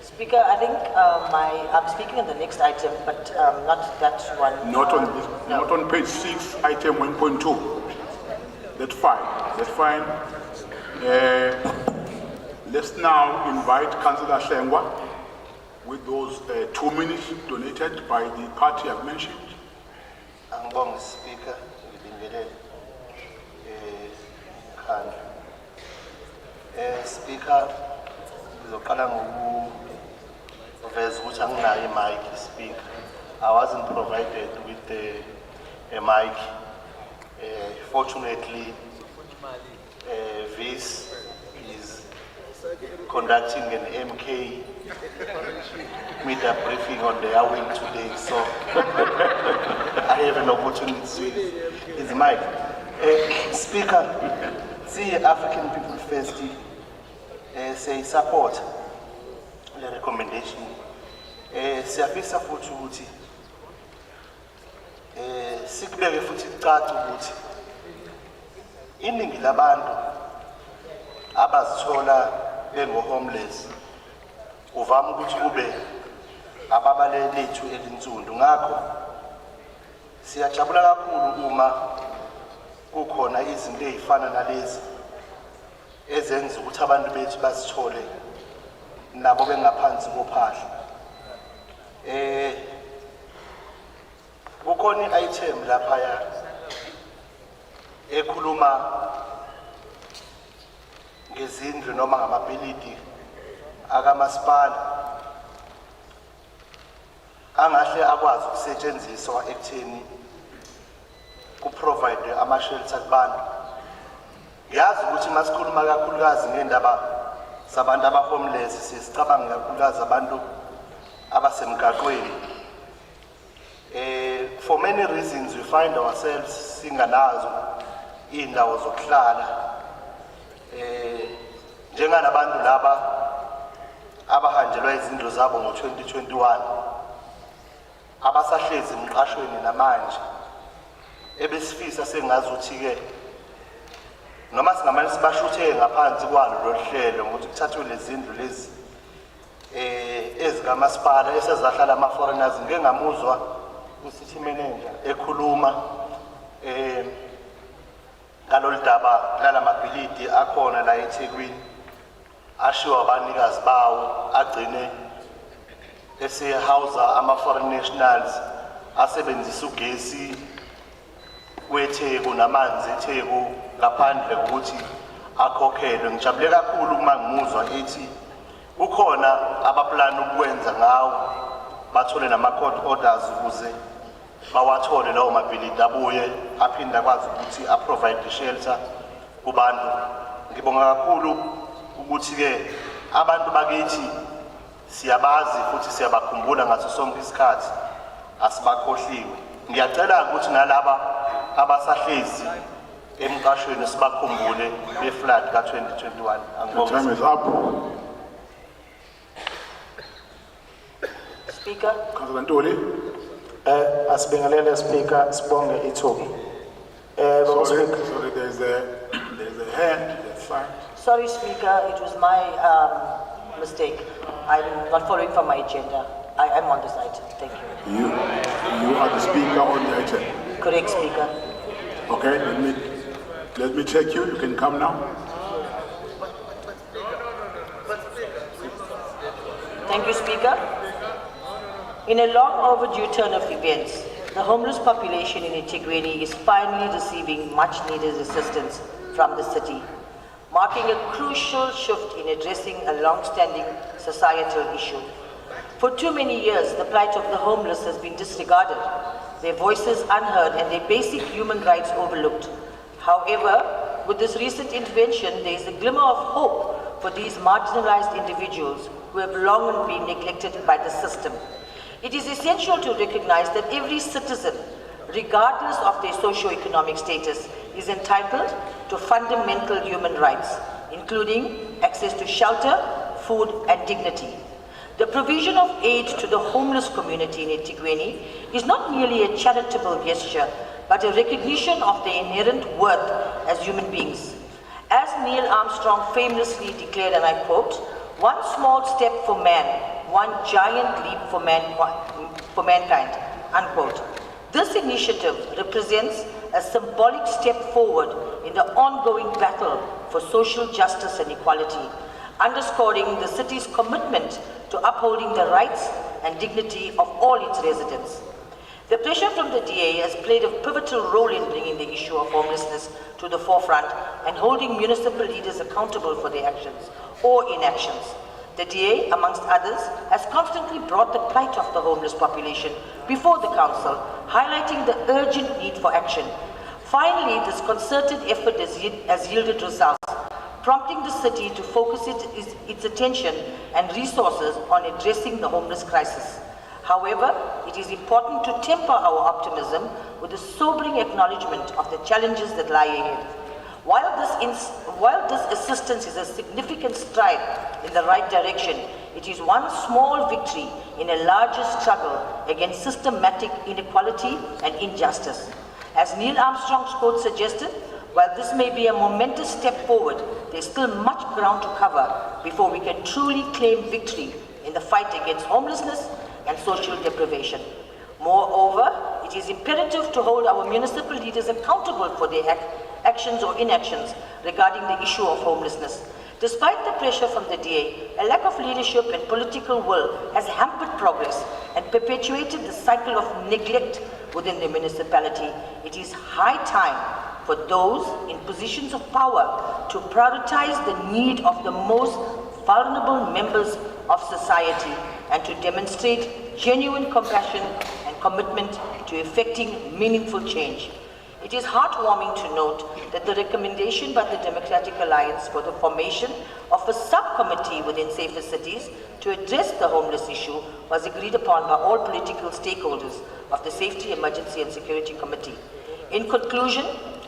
Speaker, I think I'm speaking on the next item, but not that one.
Not on this, not on page 6, item 1.2. That's fine. That's fine. Let's now invite Councillor Shengwa with those 2 minutes donated by the party I've mentioned.
Angibonge Speaker, ngibingelele. Khanda. Speaker, ngizoqala ngokuveza ukuthi anginayo i-mic, Speaker. I wasn't provided with a mic. Fortunately, Vice is conducting an MK media briefing on the hour today, so I have an opportunity to use his mic. Speaker, see African People First say support the recommendation. Siyafisa futhi ukuthi sikubeke futhi icace ukuthi iningi labantu abazithola bengo-homeless uvama ukuthi kube ababale lethu elinsundu. Ngakho siyajabula kakhulu uma kukhona izinto ezifana nalezi ezenza ukuthi abantu bethu bazithole nabo bengaphansi kophahla. Kukhona i-item laphaya ekhuluma ngezindlu noma ngamabhilidi akamasipala angahle akwazi ukusetshenziswa ekutheni kuprovide ama-shelter kubantu. Ngiyazi ukuthi masikhuluma kakhulukazi ngendaba zabantu aba-homeless sicabanga kakhulukazi abantu abasemgaqweni. For many reasons we find ourselves singanazo iy'ndawo zokuhlala. Njengalabantu laba abahanjelwa izindlu zabo ngo-2021 abasahlezi emqashweni namanje ebesifisa sengazuthi-ke noma singamane sibashuthe ngaphansi kwalo lolu hlelo ngokuthi kuthathwe lezi zindlu lezi ezikamasipala esezahlala ama-foreigners. Ngike ngamuzwa u-city manager ekhuluma ngalolu daba lala mabhilidi akhona la eThekwini ashiwa abanikazi bawo agcine esehawuza ama-foreign nationals asebenzisa ugesi weTheku namanzi eTheku ngaphandle kokuthi akhokhelwe. Ngijabule kakhulu uma ngimuzwa ethi ukhona abaplana ukwenza ngawo bathole nama-court orders ukuze bawathole lawo mabhilidi abuye aphinde akwazi ukuthi aprovide i-shelter kubantu. Ngibonga kakhulu ukuthi-ke abantu bakithi siyabazi futhi siyabakhumbula ngaso sonke isikhathi, asibakhohliwe. Ngiyacela ukuthi nalaba abasahlezi emqashweni sibakhumbule be-flood ka-2021.
The time is up.
Speaker.
Councillor Ntuli.
Asibingelele Speaker, sibonge ithuba.
Sorry, there's a hand, that's fine.
Sorry, Speaker, it was my mistake. I'm not following from my agenda. I am on this item. Thank you.
You are the speaker on the item.
Correct, Speaker.
Okay, let me check you. You can come now.
Thank you, Speaker. In a long overdue turn of events, the homeless population in eThekwini is finally receiving much needed assistance from the city, marking a crucial shift in addressing a long-standing societal issue. For too many years, the plight of the homeless has been disregarded, their voices unheard and their basic human rights overlooked. However, with this recent intervention, there is a glimmer of hope for these marginalized individuals who have long been neglected by the system. It is essential to recognize that every citizen, regardless of their socio-economic status, is entitled to fundamental human rights, including access to shelter, food, and dignity. The provision of aid to the homeless community in eThekwini is not merely a charitable gesture, but a recognition of their inherent worth as human beings. As Neil Armstrong famously declared, and I quote, "One small step for man, one giant leap for mankind," unquote. This initiative represents a symbolic step forward in the ongoing battle for social justice and equality, underscoring the city's commitment to upholding the rights and dignity of all its residents. The pressure from the DA has played a pivotal role in bringing the issue of homelessness to the forefront and holding municipal leaders accountable for their actions or inactions. The DA, amongst others, has constantly brought the plight of the homeless population before the council, highlighting the urgent need for action. Finally, this concerted effort has yielded results, prompting the city to focus its attention and resources on addressing the homeless crisis. However, it is important to temper our optimism with a sobering acknowledgement of the challenges that lie ahead. While this assistance is a significant stride in the right direction, it is one small victory in a larger struggle against systematic inequality and injustice. As Neil Armstrong's quote suggested, while this may be a momentous step forward, there is still much ground to cover before we can truly claim victory in the fight against homelessness and social deprivation. Moreover, it is imperative to hold our municipal leaders accountable for their actions or inactions regarding the issue of homelessness. Despite the pressure from the DA, a lack of leadership and political will has hampered progress and perpetuated the cycle of neglect within the municipality. It is high time for those in positions of power to prioritize the need of the most vulnerable members of society and to demonstrate genuine compassion and commitment to effecting meaningful change. It is heartwarming to note that the recommendation by the Democratic Alliance for the formation of a subcommittee within Safer Cities to address the homeless issue was agreed upon by all political stakeholders of the Safety, Emergency and Security Committee. In conclusion,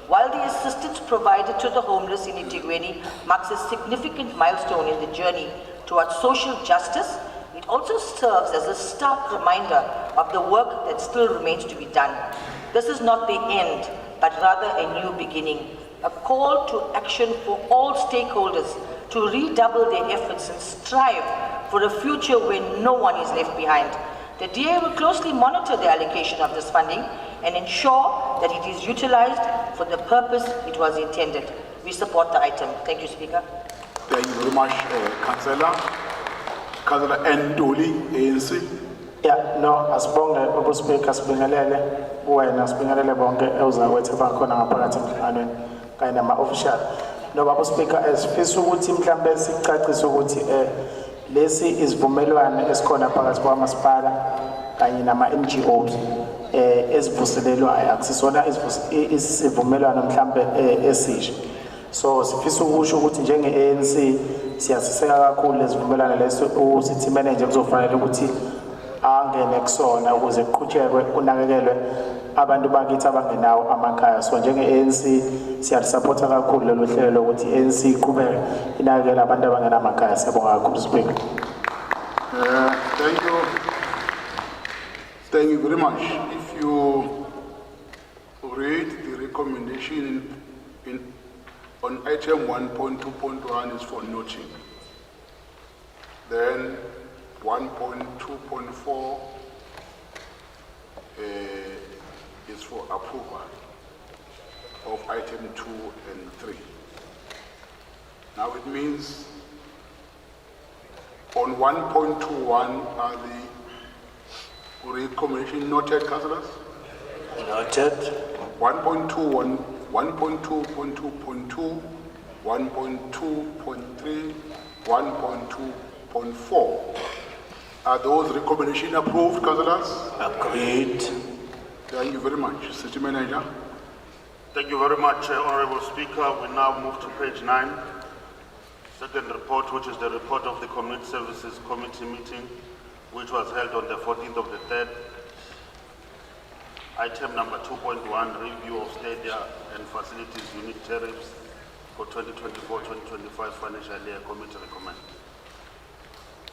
while the assistance provided to the homeless in eThekwini marks a significant milestone in the journey towards social justice, it also serves as a stark reminder of the work that still remains to be done. This is not the end, but rather a new beginning, a call to action for all stakeholders to redouble their efforts and strive for a future where no one is left behind. The DA will closely monitor the allocation of this funding and ensure that it is utilized for the purpose it was intended. We support the item. Thank you, Speaker.
Thank you very much, Councillor. Councillor Ndoli, ANC.
Yeah, no, asibonge ubuSpeaker sibingelele wena sibingelele bonke ewuzakwethu bakhona ngaphakathi emhlanganweni kanye nama-official. No, babuSpeaker, sifisa ukuthi mhlambe sicacise ukuthi lesi isivumelwano esikhona phakathi kwamasipala kanye nama-NGOs ezivuselelwayo akusisona isivumelwano mhlambe esisha. So sifisa ukusho ukuthi njenge-ANC siyasiseka kakhulu lesivumelwano leso uCity Manager kuzofanele ukuthi angene kusona ukuze kuqhutshekwe kunakekelwe abantu bakithi abangenawo amakhaya. So njenge-ANC siyalisupport kakhulu lelo hlelo lokuthi i-ANC iqhubeke inakekele abantu abangenamakhaya. Siyabonga kakhulu, Speaker.
Thank you. Thank you very much. If you read the recommendation on item 1.2.1 is for noting. Then 1.2.4 is for approval of item 2 and 3. Now it means on 1.21 are the recommendation noted, councillors?
Noted.
1.21, 1.2.2.2, 1.2.3, 1.2.4. Are those recommendations approved, councillors?
Agreed.
Thank you very much. City Manager.
Thank you very much, Honorable Speaker. We now move to page 9. Second report, which is the report of the Community Services Committee meeting, which was held on the 14th of the 3rd. Item number 2.1, review of Stadia and facilities unit tariffs for 2024-2025 financial year. Committee recommend.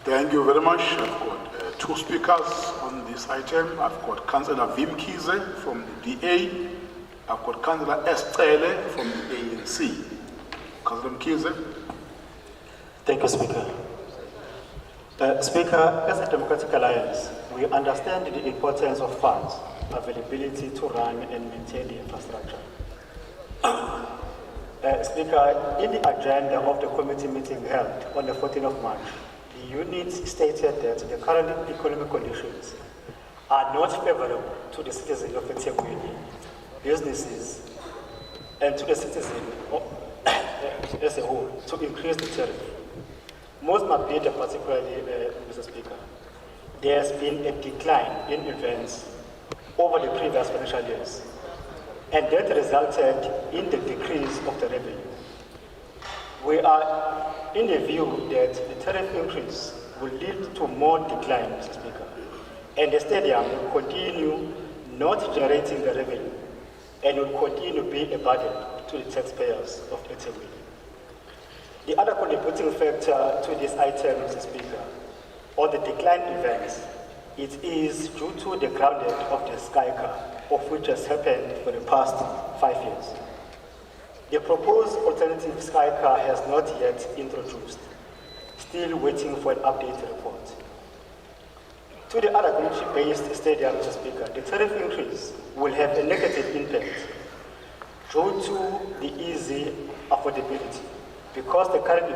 Thank you very much. I've got two speakers on this item. I've got Councillor Vim Kize from the DA. I've got Councillor Estelle from the ANC. Councillor Kize.
Thank you, Speaker. Speaker, as a Democratic Alliance, we understand the importance of funds, availability to run and maintain the infrastructure. Speaker, in the agenda of the committee meeting held on the 14th of March, the unit stated that the current economic conditions are not favorable to the citizens of eThekwini, businesses, and to the citizen as a whole to increase the tariff. Most Mabita, particularly, Mr. Speaker, there has been a decline in events over the previous financial years, and that resulted in the decrease of the revenue. We are in the view that the tariff increase will lead to more decline, Mr. Speaker, and the stadium will continue not generating the revenue and will continue to be a burden to the taxpayers of eThekwini. The other contributing factor to this item, Mr. Speaker, or the decline events, it is due to the grounding of the Sky Car, of which has happened for the past 5 years. The proposed alternative Sky Car has not yet introduced, still waiting for an updated report. To the other community-based stadium, Mr. Speaker, the tariff increase will have a negative impact due to the easy affordability, because the current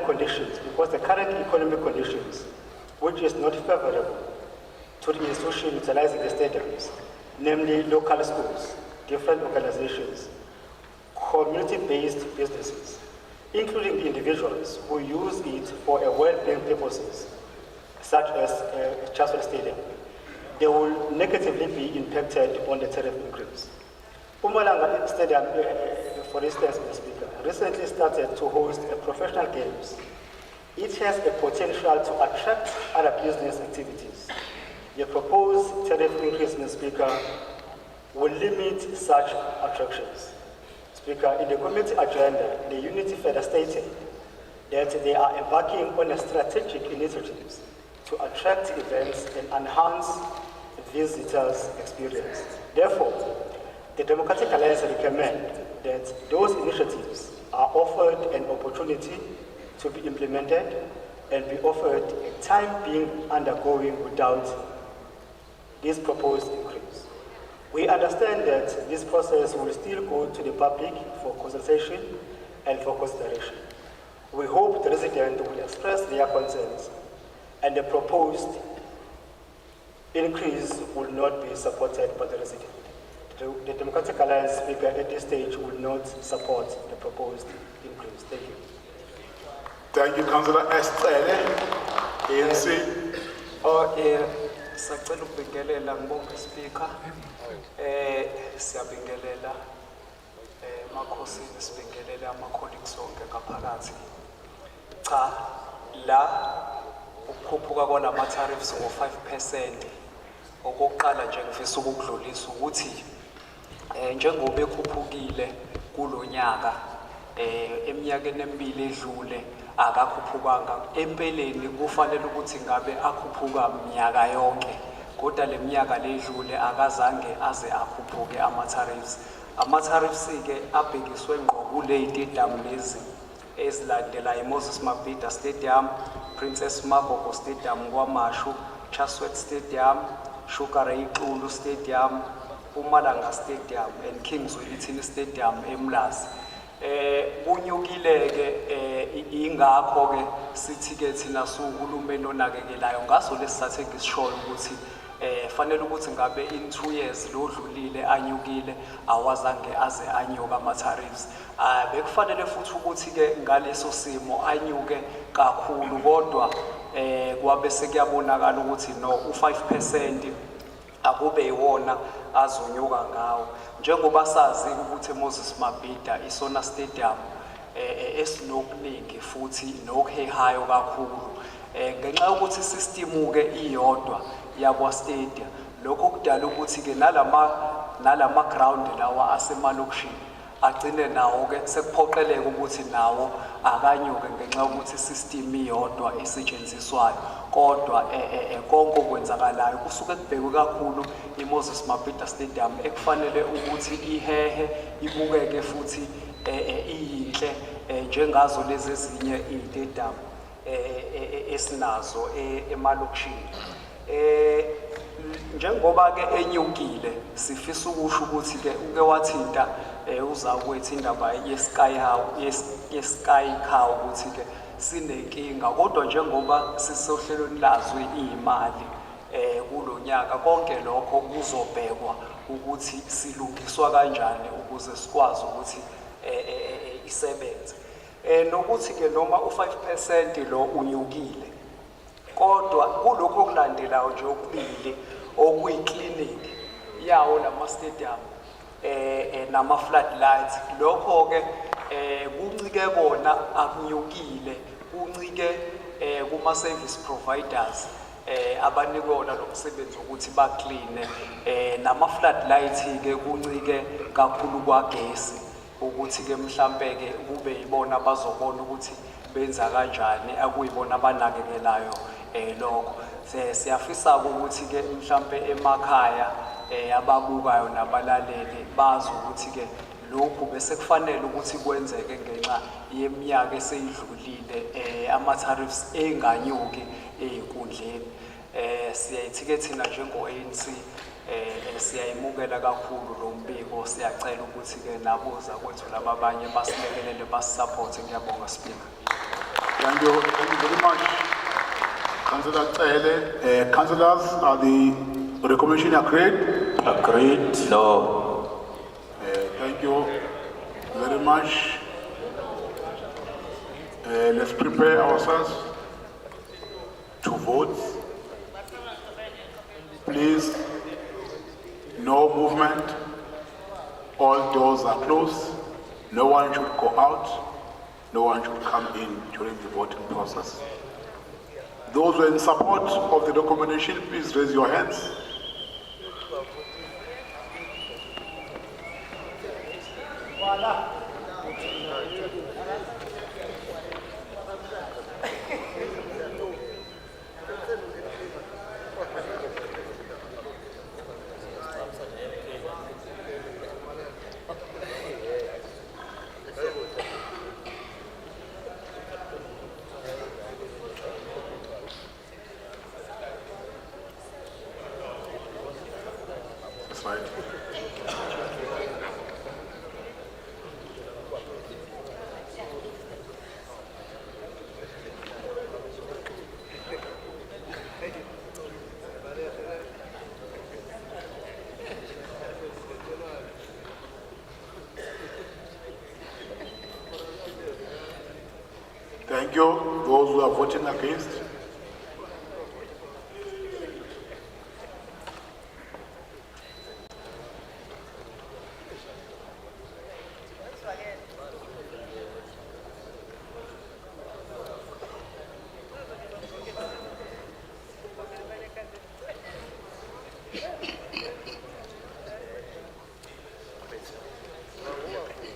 economic conditions, which is not favorable to the institution utilizing the stadiums, namely local schools, different organizations, community-based businesses, including individuals who use it for a well-being purposes, such as Chatsworth Stadium, they will negatively be impacted on the tariff increase. Umalanga Stadium, for instance, Mr. Speaker, recently started to host professional games. It has the potential to attract other business activities. The proposed tariff increase, Mr. Speaker, will limit such attractions. Speaker, in the committee agenda, the unity further stated that they are embarking on a strategic initiatives to attract events and enhance visitors' experience. Therefore, the Democratic Alliance recommend that those initiatives are offered an opportunity to be implemented and be offered a time being undergoing without this proposed increase. We understand that this process will still go to the public for consultation and for consideration. We hope the residents will express their concerns and the proposed increase will not be supported by the residents. The Democratic Alliance Speaker at this stage will not support the proposed increase. Thank you.
Thank you, Councillor Estelle. ANC.
Sacela ukubingelela ngibonge Speaker. Siyabingelela makhosini, sibingelele ama-colleagues onke ngaphakathi. Cha, la ukukhuphuka kwalama-tariffs ngo-5%. Okokuqala nje ngifisa ukudlulisa ukuthi njengoba ekhuphukile kulo nyaka eminyakeni emibili edlule akakhuphukanga, empeleni kufanele ukuthi ngabe akhuphuka minyaka yonke, kodwa le minyaka ledlule akazange aze akhuphuke ama-tariffs. Ama-tariffs-ke abhekiswe ngqo kule stadium lezi ezilandela iMoses Mabhida Stadium, Princess Magogo Stadium kwaMashu, Chatsworth Stadium, Sugar Ray Xulu Stadium, Umalanga Stadium and Kingswell Stadium eMlazi. Kunyukile-ke ingakho-ke sithi-ke thina suhulumeni onakekelayo ngaso lesizathu engisishoyo ukuthi fanele ukuthi ngabe in 2 years lodlulile anyukile awazange aze anyuka ama-tariffs. Bekufanele futhi ukuthi-ke ngaleso simo anyuke kakhulu, kodwa kwabe sekuyabonakala ukuthi no u5% akube yiwona azonyuka ngawo. Njengoba sazi ukuthi Moses Mabhida isona stadium esinokuningi futhi nokuhehayo kakhulu. Ngenxa yokuthi i-system ke iyodwa yakwa Stadia, lokho kudala ukuthi ke nalama ground lawa asemalokishini agcine nawo ke sekuphoqeleka ukuthi nawo akanyuke ngenxa yokuthi system iyodwa esetshenziswayo kodwa konke okwenzakalayo kusuke kubhekwe kakhulu iMoses Mabhida Stadium ekufanele ukuthi ihehe ibukeke futhi iyinhle njengazo lezi ezinye izitadium esinazo emalokishini njengoba ke enyukile sifisa ukusho ukuthi ke uke wathinta uzakwethu indaba ye-sky car ukuthi ke sinenkinga kodwa njengoba sisohlelweni lazwe imali kulonyaka konke lokho kuzobhekwa ukuthi silungiswa kanjani ukuze sikwazi ukuthi isebenze nokuthi ke noma u5% lo unyukile kodwa kulokho okulandelayo nje okubili okuyiclinic yawo lama stadium nama floodlights lokho ke kuncike kona akunyukile kuncike kuma service providers abanikona lokusebenza ukuthi baclean nama floodlights ke kuncike kakhulu kwagesi ukuthi ke mhlambe ke kube yibona bazobona ukuthi benza kanjani akuyibona abanakekelayo lokho siyafisa ukuthi ke mhlambe emakhaya ababukayo nabalaleli bazi ukuthi ke lokhu bese kufanele ukuthi kwenzeke ngenxa yeminyaka eseyidlulile ama tariffs enganyuki ezinkundleni siyayithi thina njengo-ANC siyayimukela kakhulu lo mbiko siyacela ukuthi ke nabuza kwethu labanye basilekelele basisupport ngiyabonga Speaker.
Thank you very much. Councillor Tsele, councillors, are the recommendation agreed?
Agreed. No.
Thank you very much. Let's prepare ourselves to vote. Please, no movement. All doors are closed. No one should go out. No one should come in during the voting process. Those who are in support of the recommendation, please raise your hands. That's right. Thank you. Those who are voting against.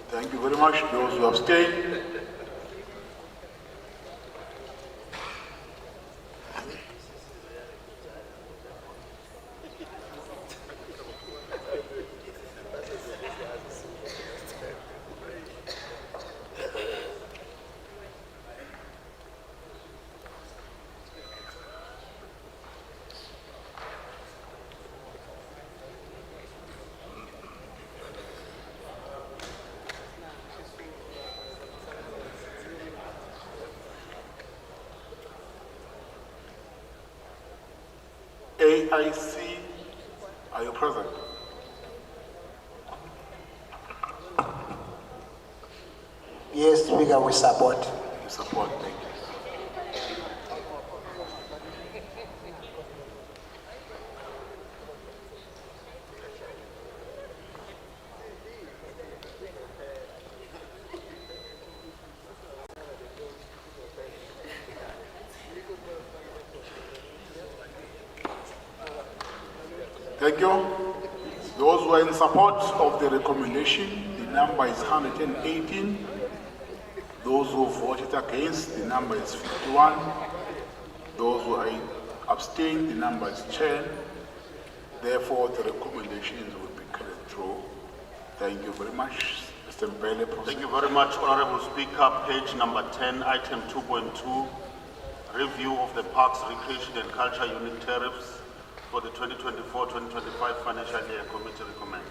Thank you very much. Those who have stayed. AIC, are you present?
Yes, Speaker, we support.
You support, thank you. Thank you. Those who are in support of the recommendation, the number is 118. Those who voted against, the number is 51. Those who are abstained, the number is 10. Therefore, the recommendations will be carried through. Thank you very much. Mr. Mbele, proceed.
Thank you very much, Honorable Speaker. Page number 10, item 2.2, review of the Parks, Recreation and Culture Unit tariffs for the 2024-2025 financial year. Committee recommends.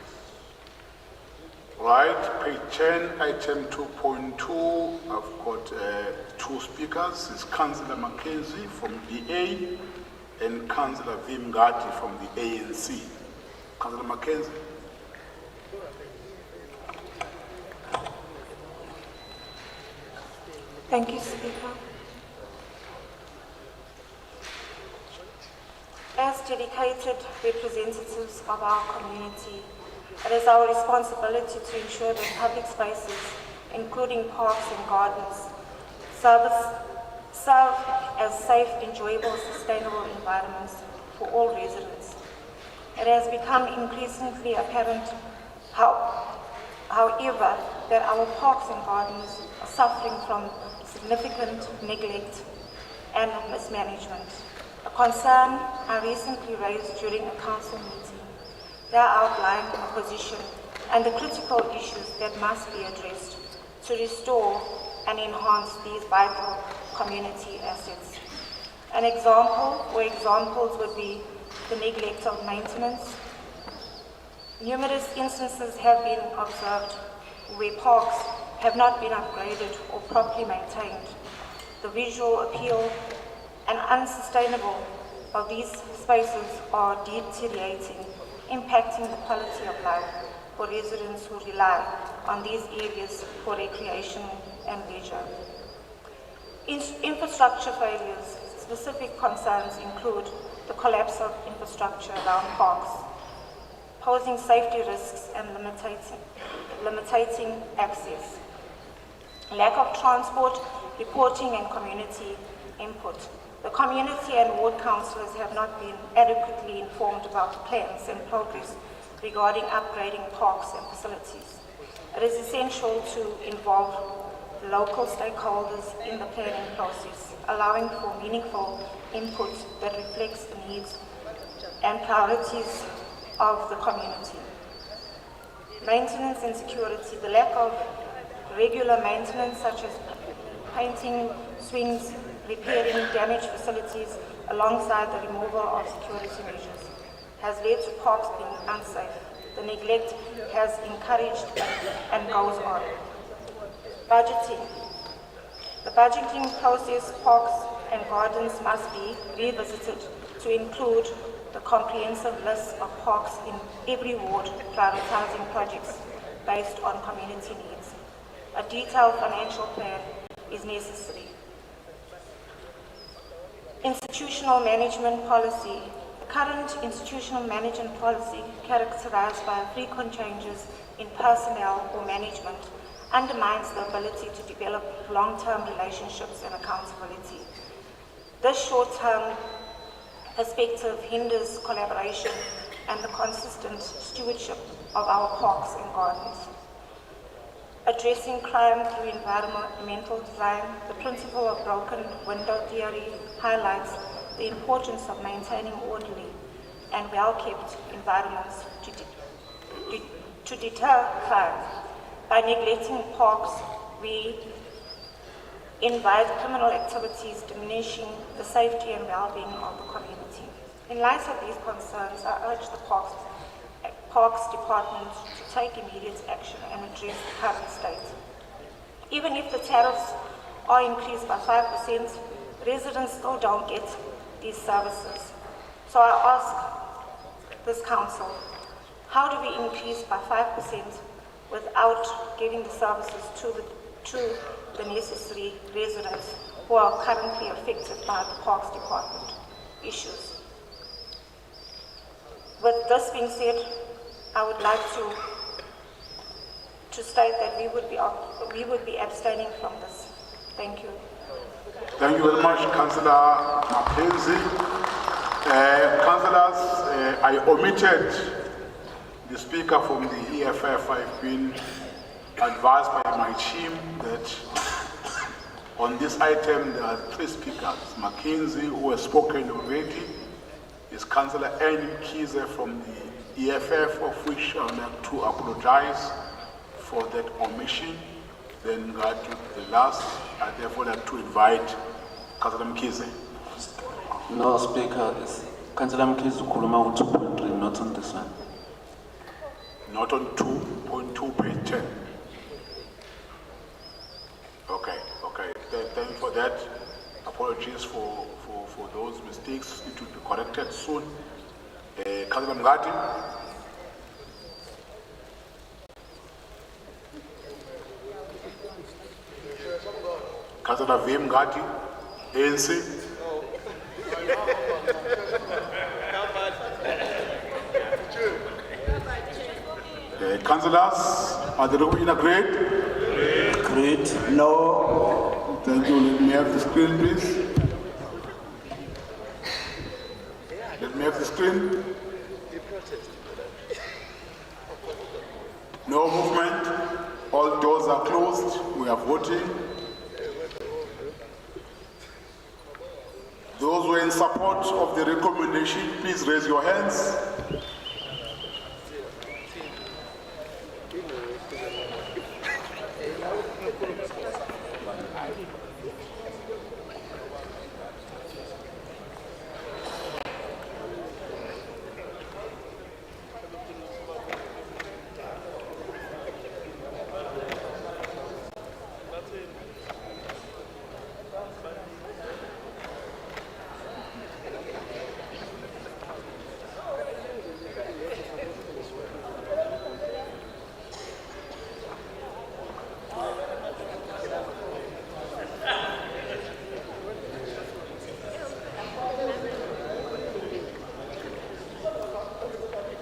Right, page 10, item 2.2, I've got two speakers. It's Councillor Mackenzie from DA and Councillor Vimgati from the ANC. Councillor Mackenzie.
Thank you, Speaker. As dedicated representatives of our community, it is our responsibility to ensure that public spaces, including parks and gardens, serve as safe, enjoyable, sustainable environments for all residents. It has become increasingly apparent, however, that our parks and gardens are suffering from significant neglect and mismanagement. A concern I recently raised during a council meeting. They outlined a position and the critical issues that must be addressed to restore and enhance these vital community assets. An example or examples would be the neglect of maintenance. Numerous instances have been observed where parks have not been upgraded or properly maintained. The visual appeal and unsustainable of these spaces are deteriorating, impacting the quality of life for residents who rely on these areas for recreation and leisure. Infrastructure failures. Specific concerns include the collapse of infrastructure around parks, posing safety risks and limiting access. Lack of transport, reporting and community input. The community and ward councillors have not been adequately informed about the plans and progress regarding upgrading parks and facilities. It is essential to involve local stakeholders in the planning process, allowing for meaningful input that reflects the needs and priorities of the community. Maintenance and security. The lack of regular maintenance such as painting swings, repairing damaged facilities alongside the removal of security measures has led to parks being unsafe. The neglect has encouraged and goes on. Budgeting. The budgeting process, parks and gardens must be revisited to include the comprehensive list of parks in every ward, prioritizing projects based on community needs. A detailed financial plan is necessary. Institutional management policy. The current institutional management policy, characterized by frequent changes in personnel or management, undermines the ability to develop long-term relationships and accountability. This short-term perspective hinders collaboration and the consistent stewardship of our parks and gardens. Addressing crime through environmental design. The principle of broken window theory highlights the importance of maintaining orderly and well-kept environments to deter crime. By neglecting parks, we invite criminal activities, diminishing the safety and well-being of the community. In light of these concerns, I urge the Parks Department to take immediate action and address the current state. Even if the tariffs are increased by 5%, residents still don't get these services. So I ask this council, how do we increase by 5% without giving the services to the necessary residents who are currently affected by the Parks Department issues? With this being said, I would like to state that we would be abstaining from this. Thank you.
Thank you very much, Councillor Mackenzie. Councillors, I omitted the speaker from the EFF. I've been advised by my team that on this item there are 3 speakers. McKinsey, who has spoken already, is Councillor Annie Kize from the EFF, of which I would like to apologize for that omission. Then got to the last, I therefore like to invite Councillor Mkize.
No, Speaker, it's Councillor Mkize Kuluma on 2.3, not on this one.
Not on 2.2 page 10. Okay. Thank you for that. Apologies for those mistakes. It will be corrected soon. Councillor Mngadi. Councillor V. Mngadi, ANC. Councillors, are the room in agreed?
Agreed.
No. Thank you. Let me have the screen, please. Let me have the screen. No movement. All doors are closed. We are voting. Those who are in support of the recommendation, please raise your hands.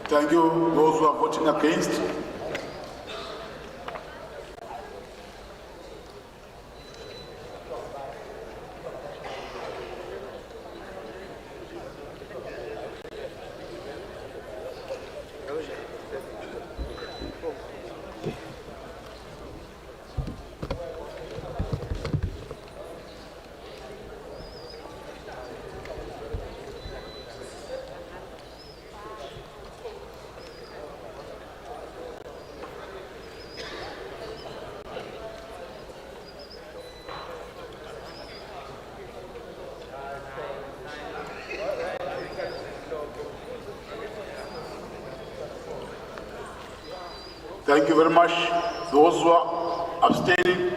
Thank you. Those who are voting against. Thank you very much. Those who are abstaining.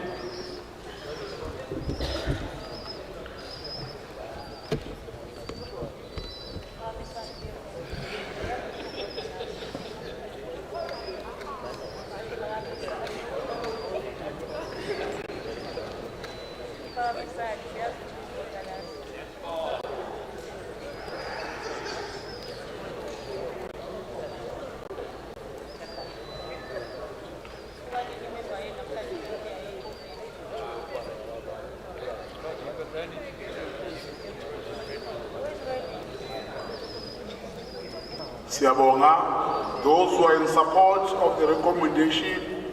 Siabonga, those who are in support of the recommendation,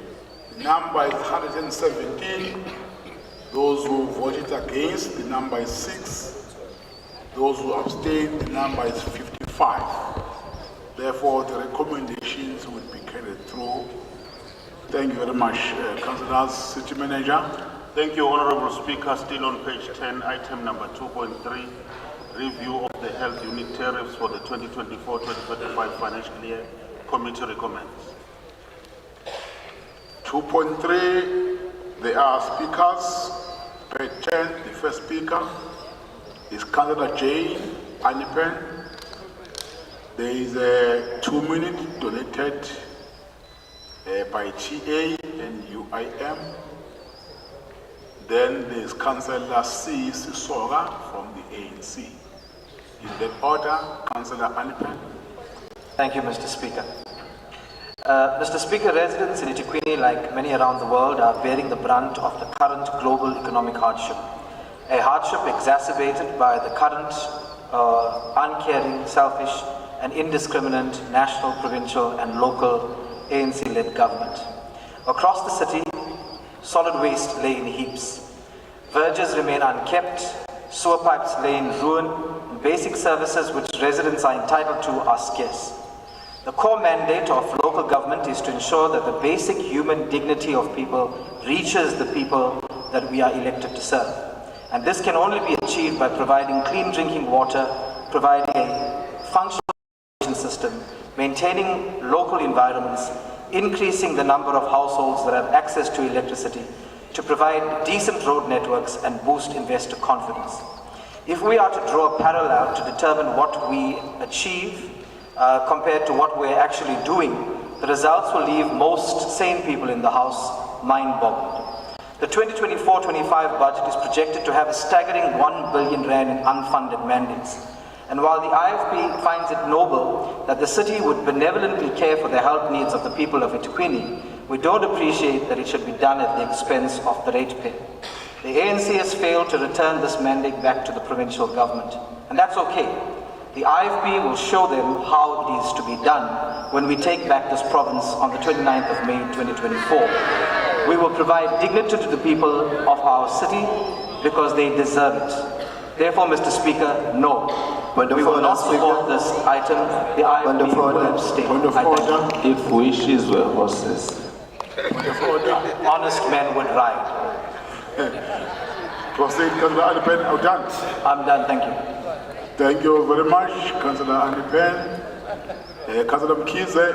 the number is 117. Those who voted against, the number is 6. Those who abstained, the number is 55. Therefore, the recommendations will be carried through. Thank you very much, Councillors. City Manager.
Thank you, Honorable Speaker. Still on page 10, item number 2.3, review of the health unit tariffs for the 2024-2025 financial year. Committee recommends.
2.3, there are speakers. Page 10, the first speaker is Councillor Jane Anipen. There is a 2-minute donated by TA and UIM. Then there is Councillor C. Sisora from the ANC. In that order, Councillor Anipen.
Thank you, Mr. Speaker. Mr. Speaker, residents in Itiquini, like many around the world, are bearing the brunt of the current global economic hardship. A hardship exacerbated by the current uncaring, selfish, and indiscriminate national, provincial, and local ANC-led government. Across the city, solid waste lay in heaps. Verges remain unkept, sewer pipes lay in ruin, and basic services which residents are entitled to are scarce. The core mandate of local government is to ensure that the basic human dignity of people reaches the people that we are elected to serve. And this can only be achieved by providing clean drinking water, providing a functional education system, maintaining local environments, increasing the number of households that have access to electricity, to provide decent road networks and boost investor confidence. If we are to draw a parallel to determine what we achieve compared to what we're actually doing, the results will leave most sane people in the House mind-boggled. The 2024-25 budget is projected to have a staggering 1 billion rand in unfunded mandates. And while the IFP finds it noble that the city would benevolently care for the health needs of the people of eThekwini, we don't appreciate that it should be done at the expense of the ratepayer. The ANC has failed to return this mandate back to the provincial government, and that's okay. The IFP will show them how it is to be done when we take back this province on the 29th of May 2024. We will provide dignity to the people of our city because they deserve it. Therefore, Mr. Speaker, no. We will not support this item. The IFP will abstain.
If wishes were horses.
Honest men would ride.
Proceed, Councillor Alipen.
I'm done, thank you.
Thank you very much, Councillor Alipen. Councillor Mkhize,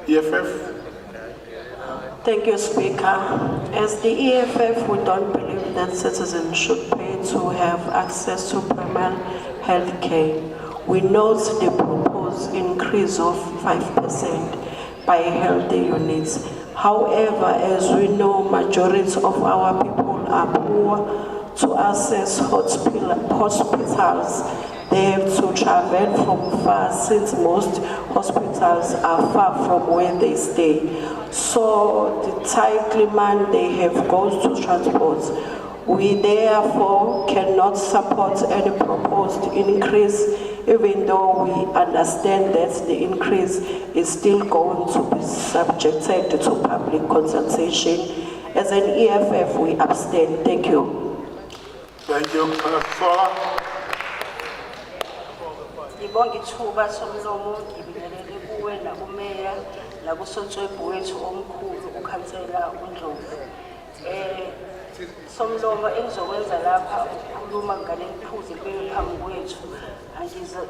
EFF.
Thank you, Speaker. As the EFF, we don't believe that citizens should pay to have access to primary health care. We note the proposed increase of 5% by healthy units. However, as we know, majority of our people are poor to access hospitals. They have to travel from far since most hospitals are far from where they stay. So the tight demand they have goes to transport. We therefore cannot support any proposed increase, even though we understand that the increase is still going to be subjected to public consultation. As an EFF, we abstain. Thank you.
Thank you, Councillor.
Ngibonga ithuba somlomo ngibingelele kuwe nakumeya nakusontswebhu wethu omkhulu ukhansela uNdlovu. Somlomo engizokwenza lapha ukukhuluma ngale liphuzu libe phambi kwethu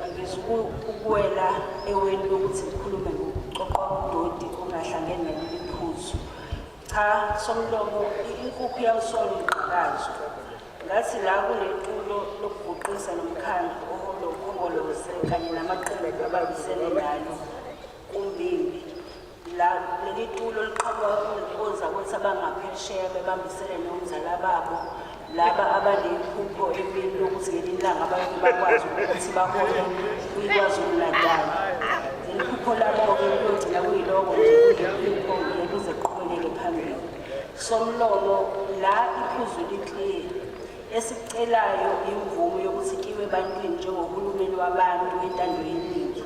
angizukuwela eweni lokuthi ngikhulume ngokuqoqa udodi ongahlangene naleli liphuzu. Cha, somlomo inkukhu yawusona umqhakazo. Ngathi la kunetulo lokuguqisa nomkhandlu oholoze kanye namaqembu ababisene nalo kumbimbi. Leli tulo liqhamuka kulipoza ukuthi abangaphesheya bebambisene nomzala babo laba abanephupho empini lokuthi ngelinye ilanga bakwazi ukuthi bahole kwiKwaZulu-Natal. Iphupho labo-ke kuyogcina kuyiloko nje kuyiphupho ukuze kuqhubekele phambili. Somlomo la iphuzu li-clear esicelayo imvumo yokuthi kiwe ebantwini njengohulumeni wabantu entando yeningi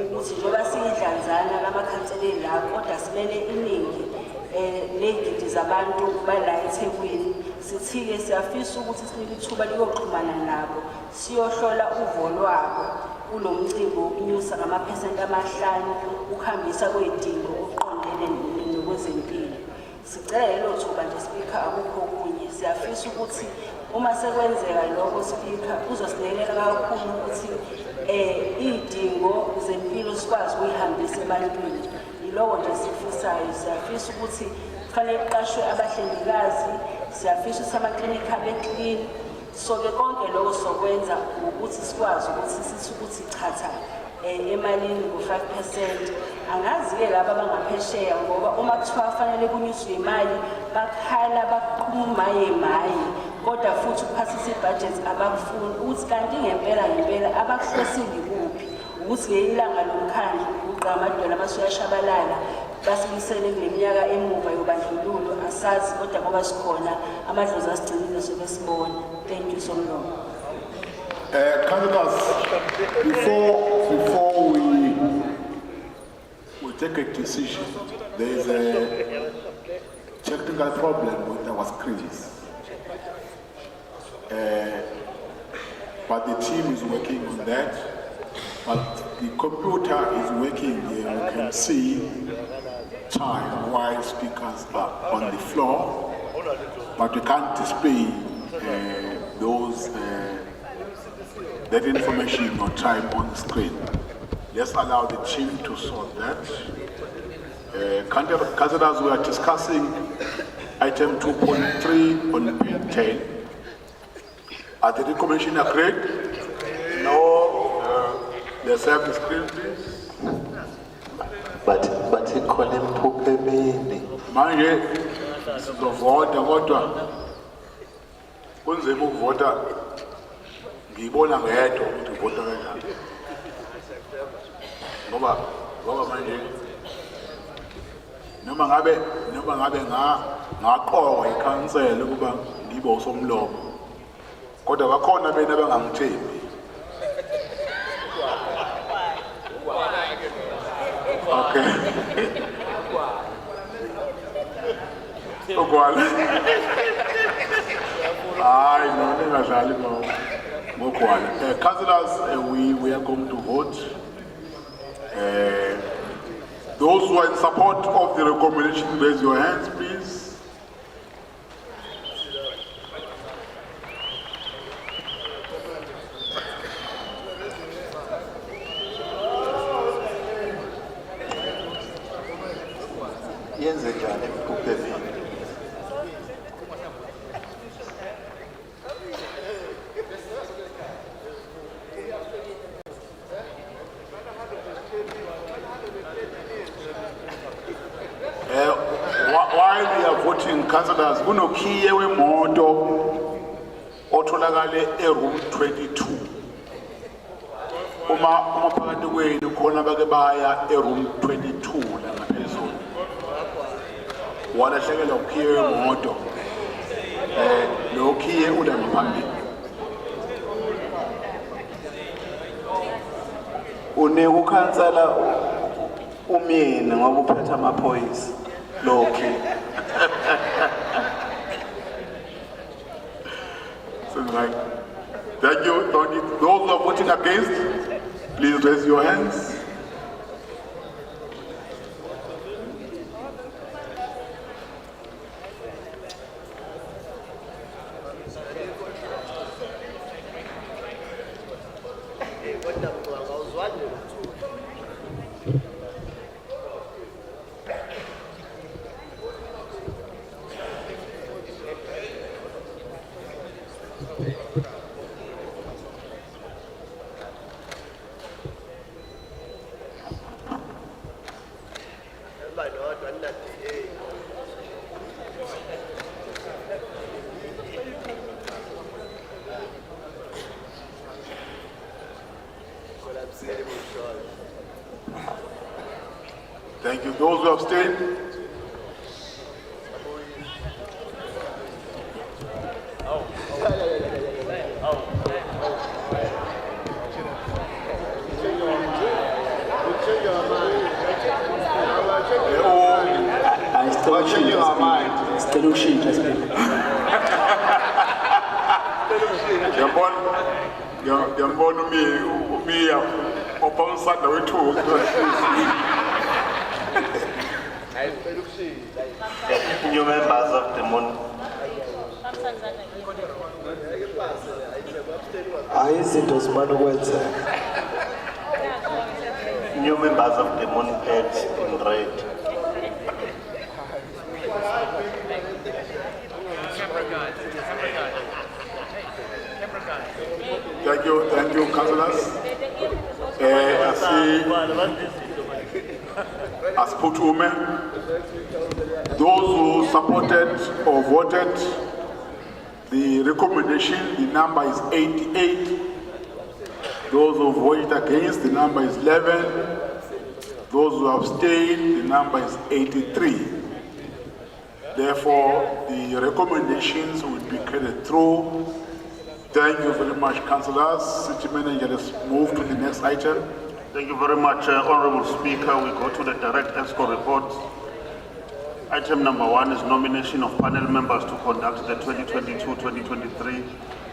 ukuthi njengoba siyidlanzana lamakhanseleni la kodwa simele iningi nezigidi zabantu bala eThekwini sithike siyafisa ukuthi sinike ithuba liyoxhumana nabo siyohlola uvo lwabo kulo mcimbi wokunyusa ngamaphesenti 5 ukuhambisa kwedingo oqondene nokwezempilo. Sicela lelo thuba nje Speaker, akukho kunye. Siyafisa ukuthi uma sekwenzeka lokho Speaker uzosilekelela kakhulu ukuthi idingo zempilo sikwazi ukuyihambisa ebantwini. Yiloko nje sifisayo. Siyafisa ukuthi kufanele kuqashwe abahlengikazi, siyafisa ukuthi amaklinikhi abe clean. So-ke konke lokho sokwenza ukuthi sikwazi ukuthi sithi ukuthi chatha emalini ngo-5%. Angazi-ke laba abangaphesheya ngoba uma kuthiwa kufanele kunyuswe imali bakhala baqumaye kodwa futhi ukuphasisa ibudget abakufuni ukuthi kanti ngempela abakuhlosile kuphi ukuthi ngelinye ilanga lomkhandlu ugqamadwala basuyashabalala basibisele kule minyaka emuva yobandlululo asazi kodwa ngoba sikhona amadlozi asigcinile sobe sibona. Thank you Somlomo.
Candidates, before we take a decision, there is technical problem with our screens. But the team is working on that. But the computer is working here. You can see time while speakers are on the floor, but we can't display that information or time on the screen. Let's allow the team to sort that. Councillors, we are discussing item 2.3 on page 10. Are the recommendation agreed? No. Let's have the screen, please.
But ikhona imphupho emini.
Manje sizovota kodwa kunzima ukuvota ngiyibona ngedwa ukuthi uvota kanjani. Ngoba manje noma ngabe ngaqoka ikhansela ukuba ngibe usomlomo. Kodwa bakhona bena abangangithembi. Okay. Okwala. Hayi no ningadlali ngokwala. Councillors, we are going to vote. Those who are in support of the recommendation, raise your hands, please.
Yenze njani imphupho emini?
While we are voting, councillors, kunokhiye wemoto otholakale room 22. Uma phakathi kwenu khona bake baya room 22 la ngaphezulu. Walahlekelwa ukhiye wemoto. Lo khiye ula ngaphambili.
Une ukhansela umyeni ngoba uphethe amaphoyisa. Lokhi.
So like, thank you. Those who are voting against, please raise your hands. Thank you. Those who abstain. Ngiyambona umiya ophamsanda wethu.
New members of the Mon.
Izinto zimane ukwenza.
New members of the Mon page in red.
Thank you, councillors. As put women, those who supported or voted the recommendation, the number is 88. Those who voted against, the number is 11. Those who abstained, the number is 83. Therefore, the recommendations will be carried through. Thank you very much, councillors. City Manager, let's move to the next item.
Thank you very much, Honorable Speaker. We go to the direct ESCO report. Item number 1 is nomination of panel members to conduct the 2022-2023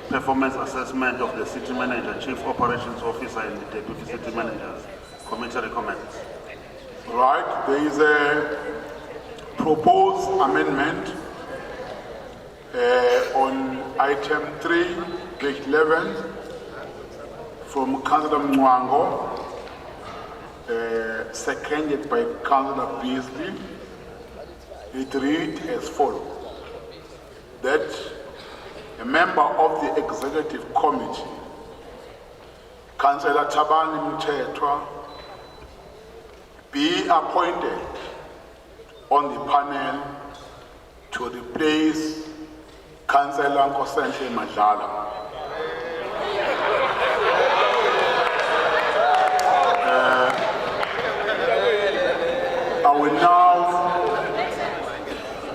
performance assessment of the city manager, chief operations officer, and the deputy city managers. Committee recommends.
Right, there is a proposed amendment on item 3, page 11, from Councillor Mwango, seconded by Councillor Beasley. It reads as follows: that a member of the executive committee, Councillor Tabani Mthethwa, be appointed on the panel to replace Councillor Nkosenhle Madlala.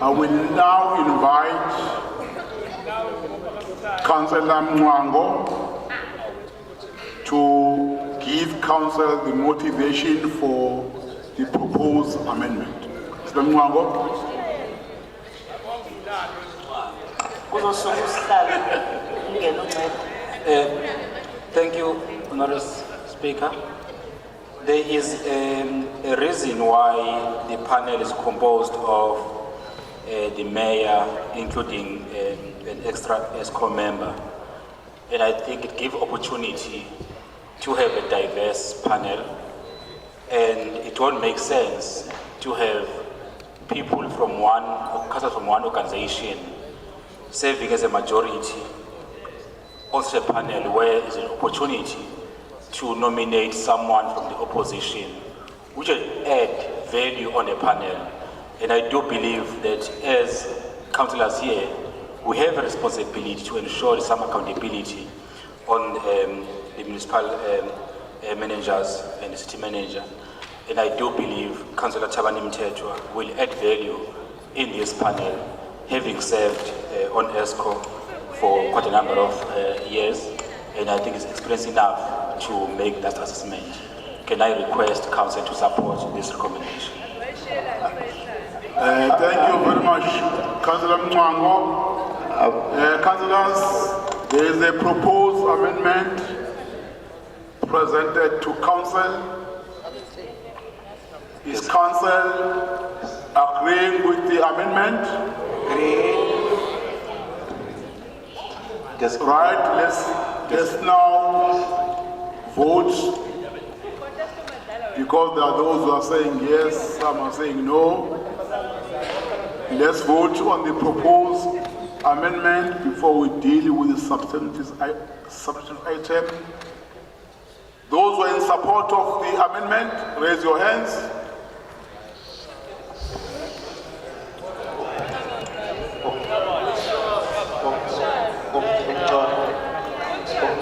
I will now invite Councillor Mwango to give Council the motivation for the proposed amendment. Mr. Mwango.
Thank you, Honourable Speaker. There is a reason why the panel is composed of the mayor, including an extra ESCO member. And I think it gives opportunity to have a diverse panel. And it won't make sense to have people from one organization serving as a majority on such a panel where there's an opportunity to nominate someone from the opposition, which will add value on the panel. And I do believe that as councillors here, we have a responsibility to ensure some accountability on the municipal managers and the city manager. And I do believe Councillor Tabani Mthethwa will add value in this panel, having served on ESCO for quite a number of years. And I think it's experienced enough to make that assessment. Can I request Council to support this recommendation?
Thank you very much, Councillor Mwango. Councillors, there is a proposed amendment presented to Council. Is Council agreeing with the amendment? Agree. Right, let's now vote, because there are those who are saying yes, some are saying no. Let's vote on the proposed amendment before we deal with the substantive item. Those who are in support of the amendment, raise your hands.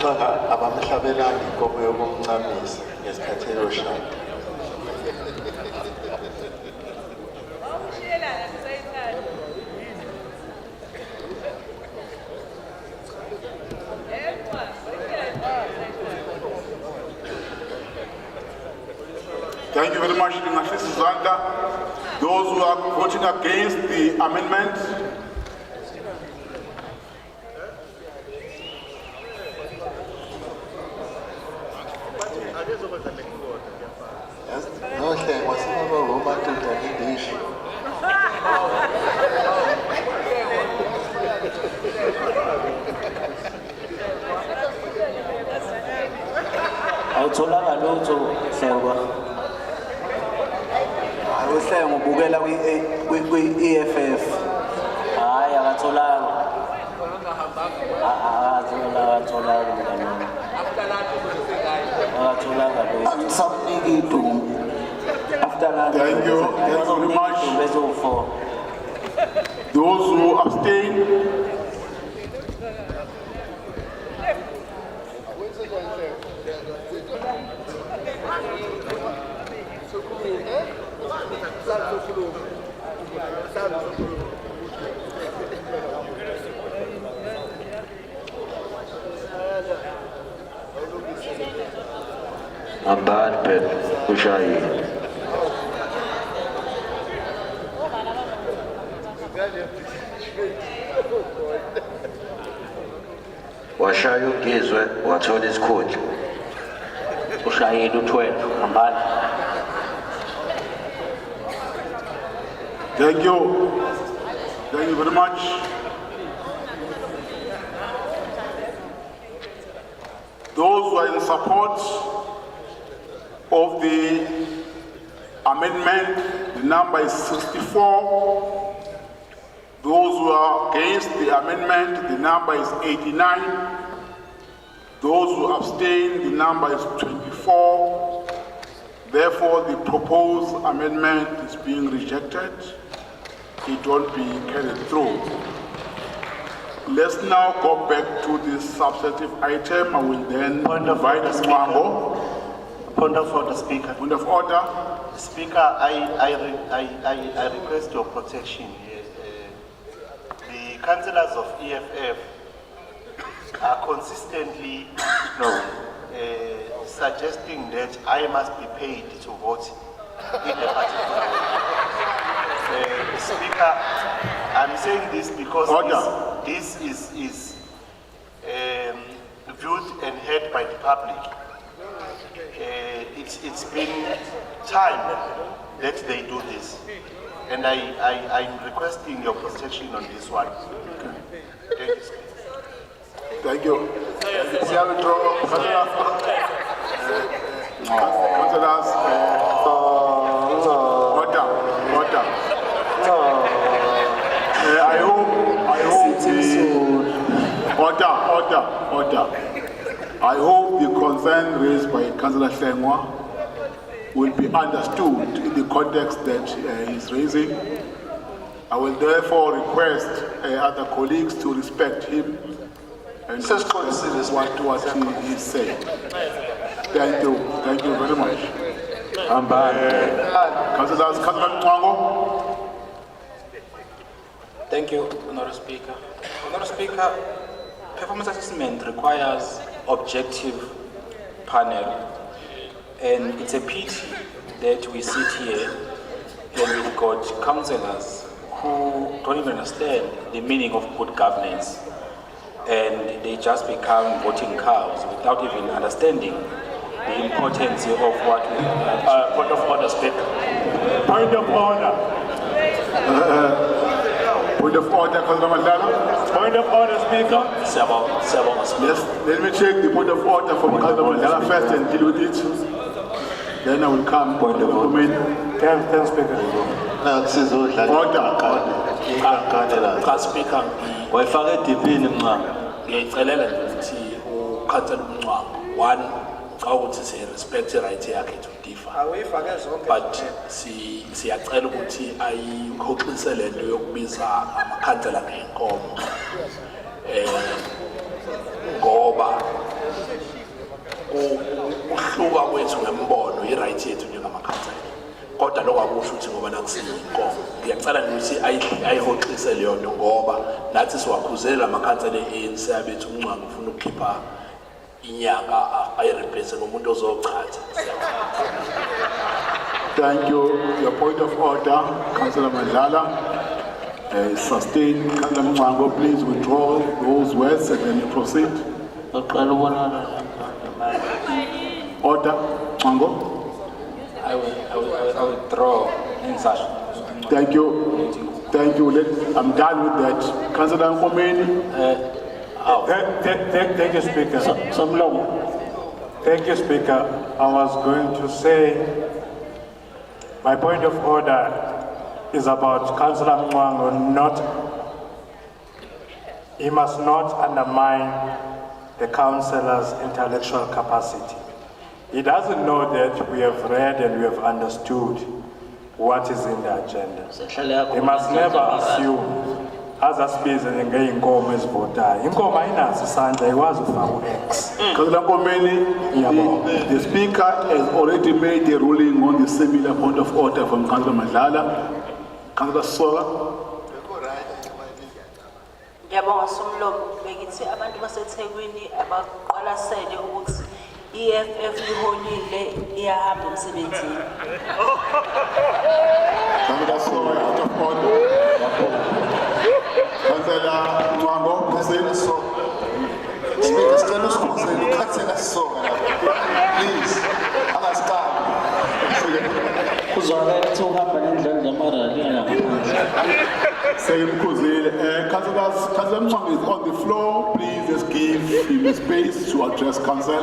abamhlabelani inkomo yokumncamisa ngesikhathi eyoshada.
Thank you very much, Suzanda. Those who are voting against the amendment,
awutholanga lutho hloba awuhle ngobukela kwi-EFF hayi akatholanga akatholanga mntanami akatholanga lutho angisamniki idumo after that.
Thank you very much. Those who abstain,
Amban Pet Ushayi. washaya ugizwe wathola isikhundla
ushayile u-12 hambani.
Thank you. Thank you very much. Those who are in support of the amendment, the number is 64. Those who are against the amendment, the number is 89. Those who abstain, the number is 24. Therefore, the proposed amendment is being rejected. It won't be carried through. Let's now go back to this substantive item. I will then invite Mwango.
Point of order, Speaker.
Point of order.
Speaker, I request your protection here. The councillors of EFF are consistently suggesting that I must be paid to vote in a particular way. Speaker, I'm saying this because this is viewed and heard by the public. It's been time that they do this, and I'm requesting your protection on this one. Thank you, Speaker.
Thank you. Shall we draw councillors? Order. I hope the concern raised by Councillor Hlengwa will be understood in the context that he's raising. I will therefore request other colleagues to respect him and what he is saying. Thank you very much. Councillor Mwango.
Thank you, Honourable Speaker. Honourable Speaker, performance assessment requires objective panel, and it's a pity that we sit here and we've got councillors who don't even understand the meaning of good governance, and they just become voting cows without even understanding the importance of what we point of order, Speaker.
Point of order. Point of order, Councillor Mandela. Point of order, Speaker. Let me check the point of order from Councillor Mandela first and deal with it. Then I will come. Point of order. Thanks, Speaker.
Order. Speaker, wayifaka edipini mncamo. Ngiyayicelela nje ukuthi ukhansela umncamo one xa ukuthi si-respect right yakhe to differ, but siyacela ukuthi ayikhoxise le nto yokubiza amakhansela ngeenkomo ngoba ukuhluka kwethu ngembono i-right yethu njengamakhansela, kodwa lokho akusho ukuthi ngoba nakusiyinkomo. Ngiyacela nje ukuthi ayihoxise leyo nto ngoba nathi siwakhuzela amakhansela e-ANC abethu umncamo ufuna ukukhipha inyanga ayireplace ngomuntu ozochatha.
Thank you. Your point of order, Councillor Mandela. Sustain. Councillor Mwango, please withdraw those words and then you proceed. Order. Mwango.
I will withdraw in such.
Thank you. Thank you. I'm done with that. Councillor Nkomeni.
Thank you, Speaker. Thank you, Speaker. I was going to say my point of order is about Councillor Mwango. He must not undermine the councillor's intellectual capacity. He doesn't know that we have read and we have understood what is in the agenda. He must never assume azasibize ngeyinkomo ezivotayo. Inkomo ayinaso isandla ikwazi ufaka X.
Councillor Nkomeni, the Speaker has already made a ruling on the similar point of order from Councillor Mandela. Councillor Sola.
Ngiyabonga Somlomo, bekithi abantu baseThekwini abaqwalasele ukuthi EFF iholile iyahamba emsebenzini.
Councillor Sola, out of order. Councillor Mwango, proceed. Councillor Mwangu is on the floor. Please just give him space to address council.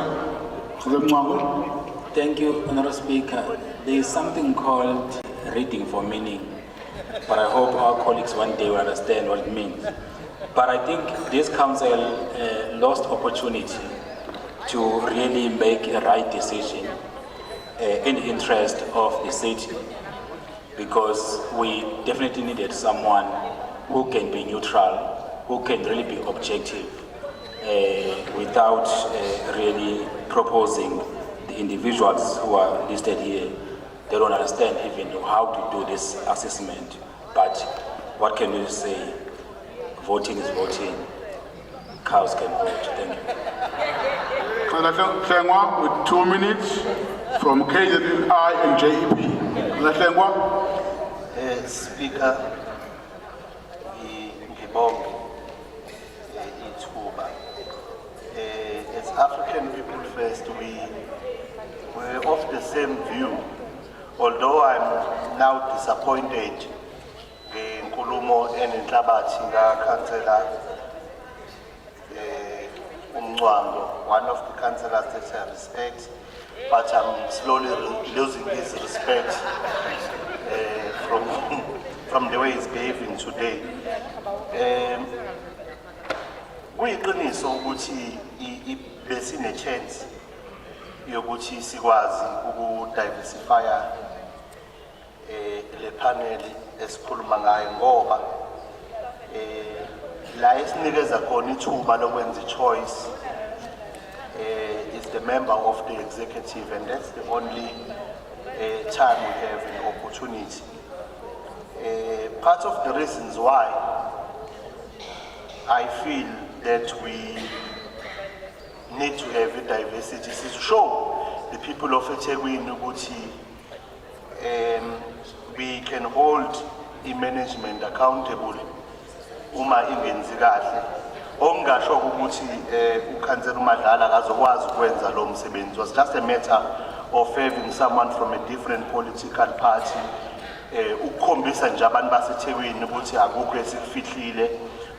Councillor Mwangu.
Thank you, Honourable Speaker. There is something called reading for meaning, but I hope our colleagues one day will understand what it means. But I think this council lost opportunity to really make a right decision in the interest of the city, because we definitely needed someone who can be neutral, who can really be objective, without really proposing the individuals who are listed here. They don't understand even how to do this assessment. But what can we say? Voting is voting. Cows can vote. Thank you.
Councillor Tlengwa with 2 minutes from KZI and JEP. Councillor Tlengwa.
Speaker, ngibonge ithuba. As African people first, we're of the same view. Although I'm now disappointed in Nkulumo enenhlabathi kaCouncillor Umncwango, one of the councillors that I respect, but I'm slowly losing his respect from the way he's behaving today. Kuyiqiniso ukuthi besine chance yokuthi sikwazi ukudiversify le panel esikhuluma ngayo, ngoba la esinikeza khona ithuba lokwenza choice is the member of the executive, and that's the only time we have an opportunity. Part of the reasons why I feel that we need to have a diversity is to show the people of eThekwini ukuthi we can hold the management accountable uma ingenzi kahle. Ongasho ukuthi uKhansela uMadlala akazokwazi ukwenza lo msebenzi. It was just a matter of having someone from a different political party ukukhombisa nje abantu baseThekwini ukuthi akukho esikufihlile,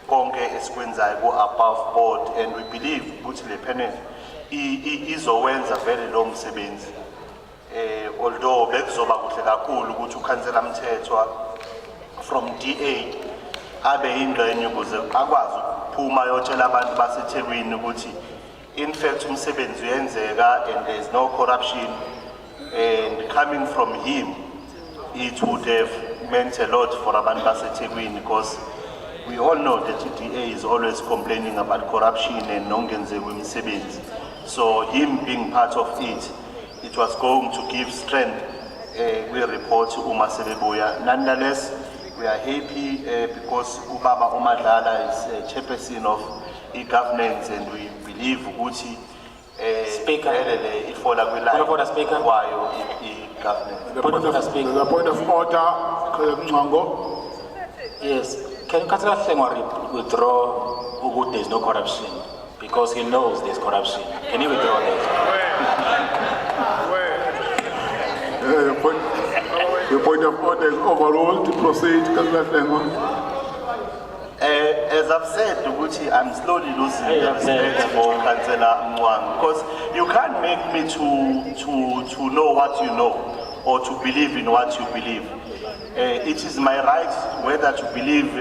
konke esikwenzayo go above board, and we believe ukuthi le panel izowenza vele lo msebenzi. Although bekuzoba kuhle kakhulu ukuthi uKhansela Mthethwa from DA abe ingxenye ukuze akwazi ukuphuma yotshela abantu baseThekwini ukuthi in fact umsebenzi uyenzeka and there is no corruption, and coming from him it would have meant a lot for abantu baseThekwini, because we all know that the DA is always complaining about corruption and nongenzeki imisebenzi. So him being part of it, it was going to give strength. We report Uma Sebebuya. Nonetheless, we are happy because Ubaba Umadlala is chairperson of e-governance, and we believe Uguti
Speaker.
Speaker.
There's a point of order, Mwango.
Yes. Can Councillor Tlengwa withdraw Ugu there's no corruption? Because he knows there's corruption. Can you withdraw that?
The point of order is overruled. To proceed, Councillor Tlengwa.
As I've said, Uguti, I'm slowly losing the respect for Councillor Mwangu, because you can't make me to know what you know or to believe in what you believe. It is my right whether to believe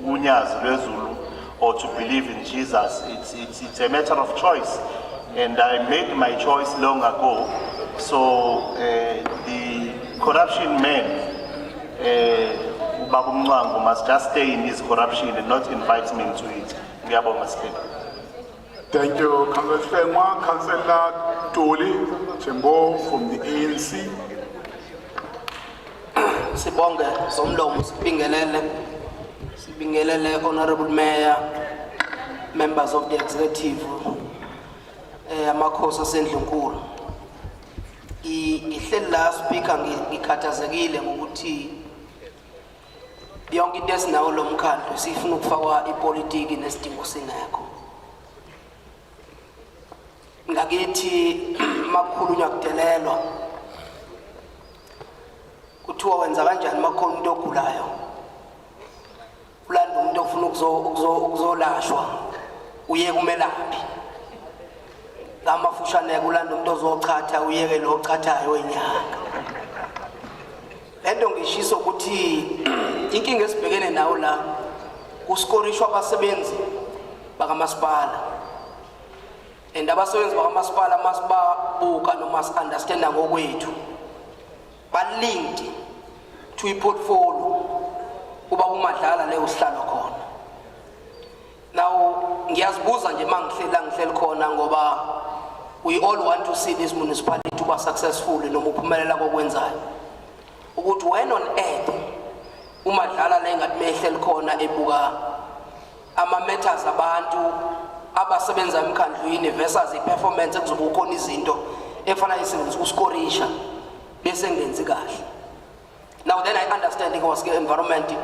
Unyaz Lwezulu or to believe in Jesus. It's a matter of choice, and I made my choice long ago. So the corruption man, Ubaba Mncwangu, must just stay in his corruption and not invite me into it. Ngiyabonga, Speaker.
Thank you, Councillor Tlengwa. Councillor Toli Chembo from the ANC.
Sibonge somlomo sibingelele Honorable Mayor, members of the executive, amakhosi asendlunkulu. Ihleli la Speaker ngikhathazekile ngokuthi yonke into esinawo lo mkhandlo sifuna ukufakwa ipolitiki nesidingo singekho. Ngakithi makukhulunywa kudelelwa kuthiwa wenza kanjani makhona umuntu ogulayo ulanda umuntu ofuna ukuzolashwa uye kumelaphi ngamafushane kulanda umuntu ozochatha uyeke lo ochathayo wenyanga lento ngishiso ukuthi inkinga esibhekene nawo la kuskorishwa abasebenzi bakamasipala and abasebenzi bakamasipala masibabuka noma understanda ngokwethu balinked to i-portfolio kuba kumadlala leyo sihlalo khona now ngiyazibuza nje mangihleli khona ngoba we all want to see this municipality to be successful noma uphumelela kokwenzayo ukuthi when on earth umadlala la engathi mehleli khona ebuka ama matters abantu abasebenza emkhandlwini versus i-performance ekuzoba ukhona izinto efana isebenzisa uskorisha bese ngenzi kahle. Now then I understand ngoba environment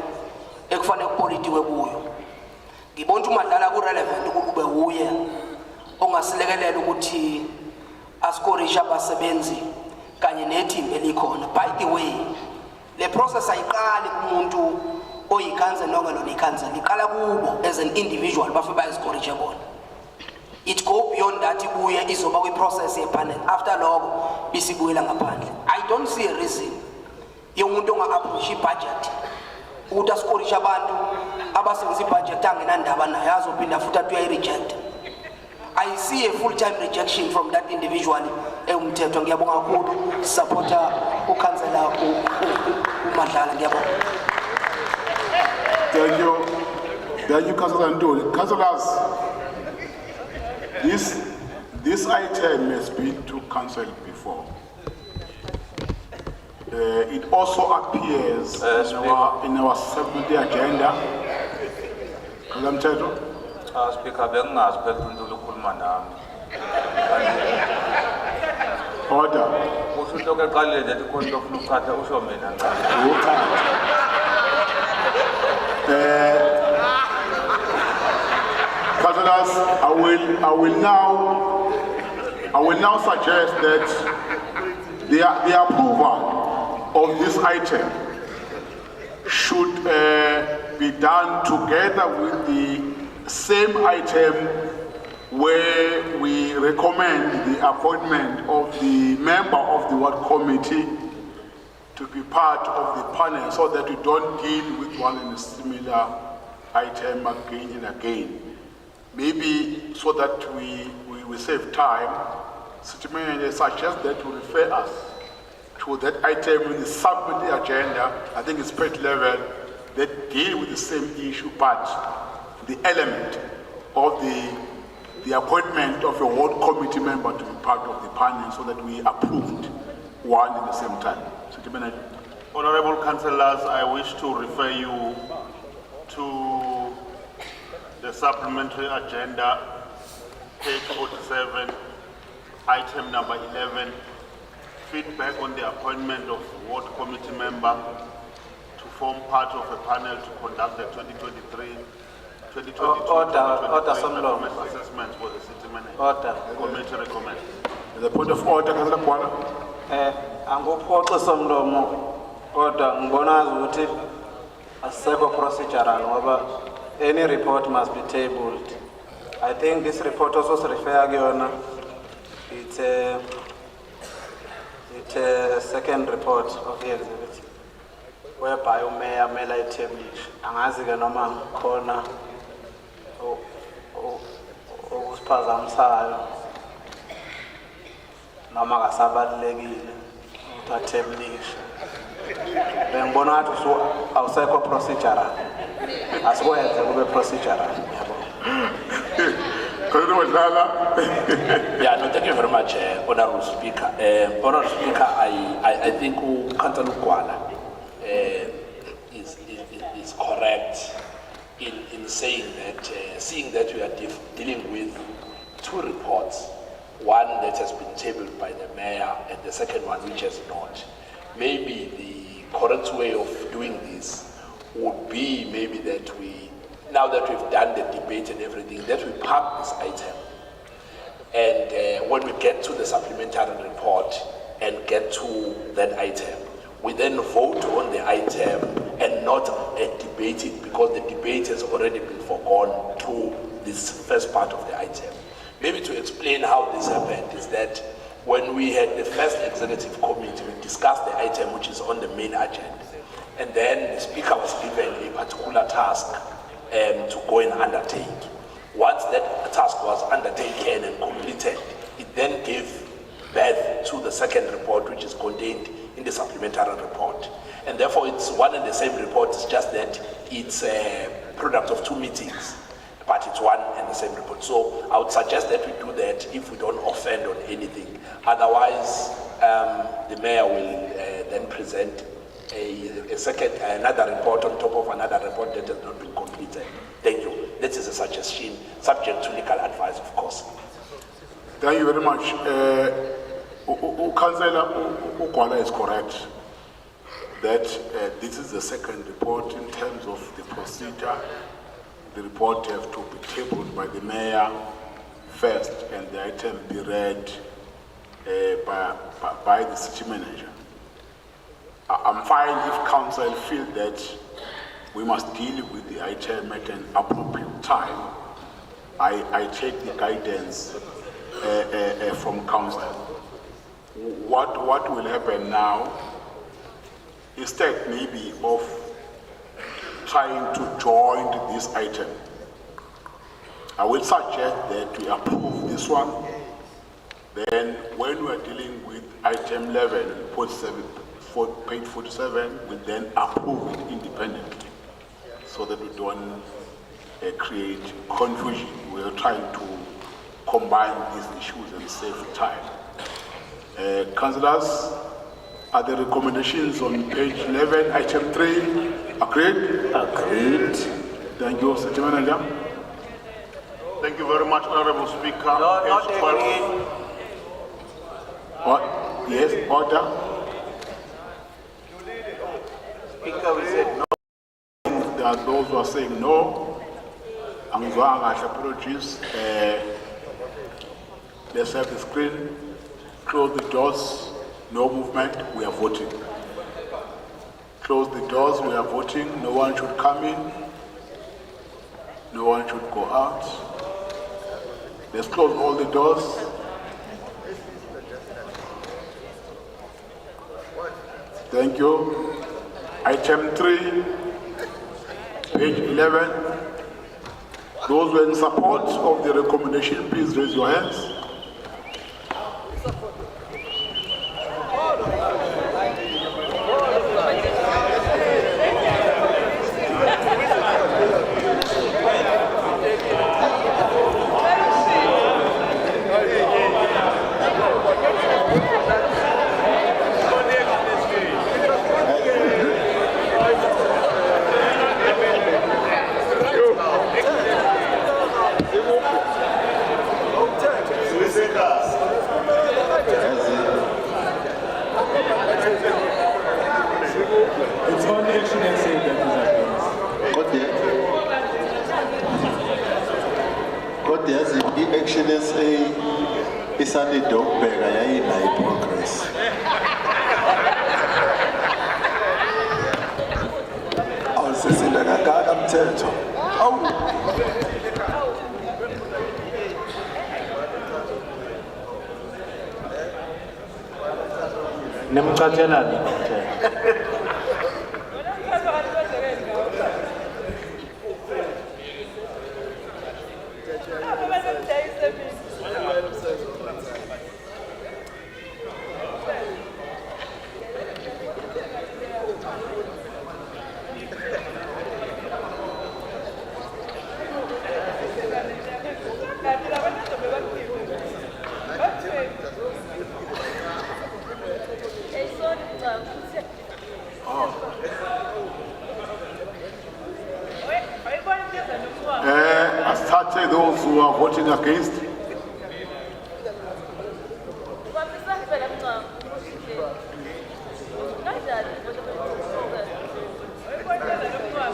ekufanele kupolitikwe kuyo ngibona ukuthi umadlala ku relevant ukube uye ongasilekelela ukuthi askorisha abasebenzi kanye neteam elikhona. By the way le process ayiqali kumuntu oyikhanza noma lo nikhanza liqala kubo as an individual bafe bayiskorisha bona. It go beyond that ibuye izoba kwi process ye panel after lokho bisibuyela ngaphandle. I don't see a reason yomuntu onga approach budget ukuthi askorisha abantu abasebenzisa budget angenandaba nayo azophinda futhi athi uyayi-reject. I see a full-time rejection from that individual umthetho. Ngiyabonga kakhulu supporter ukhansela umadlala ngiyabonga.
Thank you, Councillor Ntuli. Councillors, this item has been to council before. It also appears in our supplementary agenda. Councillor Mthetho.
Speaker, bengazi phela uNtuli ukhuluma nami.
Order.
Usho into eqalile nje ikhona into ofuna ukuthatha usho mina
Councillors, I will now suggest that the approval of this item should be done together with the same item where we recommend the appointment of the member of the ward committee to be part of the panel so that we don't deal with one and a similar item again and again. Maybe so that we save time, I suggest that we refer us to that item in the supplementary agenda. I think it's pretty level that deal with the same issue, but the element of the appointment of a ward committee member to be part of the panel so that we approved one at the same time.
Honorable councillors, I wish to refer you to the supplementary agenda, page 47, item number 11, feedback on the appointment of ward committee member to form part of a panel to conduct the 2022 assessments for the city manager. Committee recommends.
The point of order, Councillor Kwana.
Anguphoxa somlomo kodwa ngibona ukuthi asekho procedural ngoba any report must be tabled. I think this report also refer kuyona it's a second report of the exhibit whereby umayor mele establish angazi ke noma khona okusiphazamisayo noma kasabalekile utablish bengibona ngathi awusekho procedural asikwenze kube procedural
Yeah, no, thank you very much, Honorable Speaker. Honorable Speaker, I think Councillor Kwala is correct in saying that, seeing that we are dealing with two reports, one that has been tabled by the mayor and the second one which has not. Maybe the correct way of doing this would be maybe that we, now that we've done the debate and everything, that we park this item And when we get to the supplementary report and get to that item, we then vote on the item and not debate it, because the debate has already been foregone through this first part of the item. Maybe to explain how this happened is that when we had the first executive committee, we discussed the item which is on the main agenda. And then the speaker was given a particular task to go and undertake. Once that task was undertaken and completed, it then gave birth to the second report, which is contained in the supplementary report. And therefore it's one and the same report, it's just that it's a product of two meetings, but it's one and the same report. So I would suggest that we do that if we don't offend on anything. Otherwise, the mayor will then present another report on top of another report that has not been completed. Thank you. This is a suggestion, subject to legal advice, of course.
Thank you very much. Councillor Ukwala is correct that this is the second report in terms of the procedure. The report has to be tabled by the mayor first, and the item be read by the city manager. I'm fine if council feel that we must deal with the item at an appropriate time. I take the guidance from council. What will happen now, instead maybe of trying to join this item, I will suggest that we approve this one. Then when we are dealing with item 11, page 47, we'll then approve it independently so that we don't create confusion. We are trying to combine these issues and save time. Councillors, are the recommendations on page 11, item 3, agreed? Agreed. Thank you, City Manager.
Thank you very much, Honorable Speaker.
No,
page
not
12.
What? Yes, order.
Speaker, we said no.
There are those who are saying no. Apologies. Let's have the screen. Close the doors. No movement. We are voting. Close the doors. We are voting. No one should come in. No one should go out. Let's close all the doors. Thank you. Item 3, page 11. Those who are in support of the recommendation, please raise your hands.
It's only action and say that is against.
Kodwa yazi i-action SA isanide ukubheka yayinayo i-progress.
Awusisinda kangaka mthetho. Awu.
Nimcathelani mthetho.
I started those who are voting against.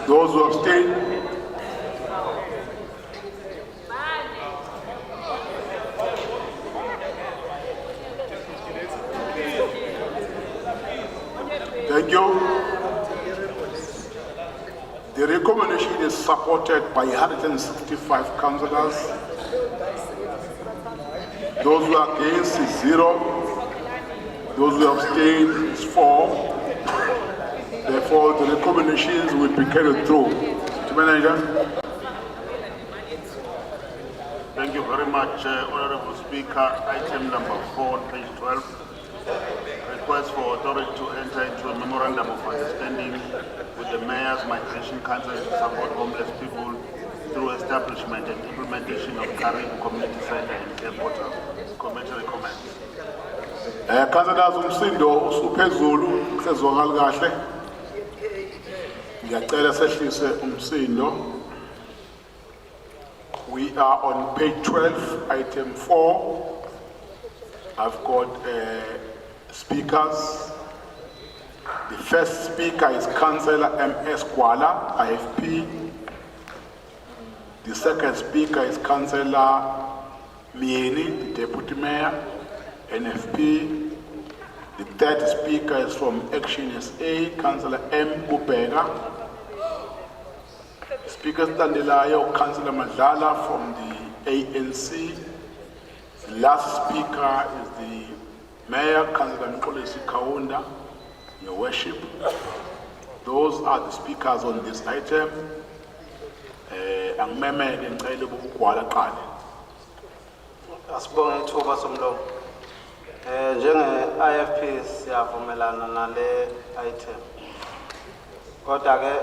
Those who abstain. Thank you. The recommendation is supported by 165 councillors. Those who are against is 0. Those who abstain is 4. Therefore, the recommendations will be carried through. Mr. Manager.
Thank you very much, Honorable Speaker. Item number 4 on page 12. Request for authority to enter into a memorandum of understanding with the Mayor's Migration Council to support homeless people through establishment and implementation of tariff community center and airport. Committee recommends.
Councillors umsindo usuphezulu sezwakala kahle. Ngiyacela sehlise umsindo. We are on page 12, item 4. I've got speakers. The first speaker is Councillor M.S. Kwala, IFP. The second speaker is Councillor Mieni, the Deputy Mayor, NFP. The third speaker is from Action SA, Councillor M. Ubega. Speaker Standelayo, Councillor Madlala from the ANC. The last speaker is the Mayor, Councillor Nkolesi Kaunda, Your Worship. Those are the speakers on this item. Angmeme ngicela ukugwala qala.
Asibonge ithuba somlomo. Njenge IFP siyavumelana nale item. Kodwa ke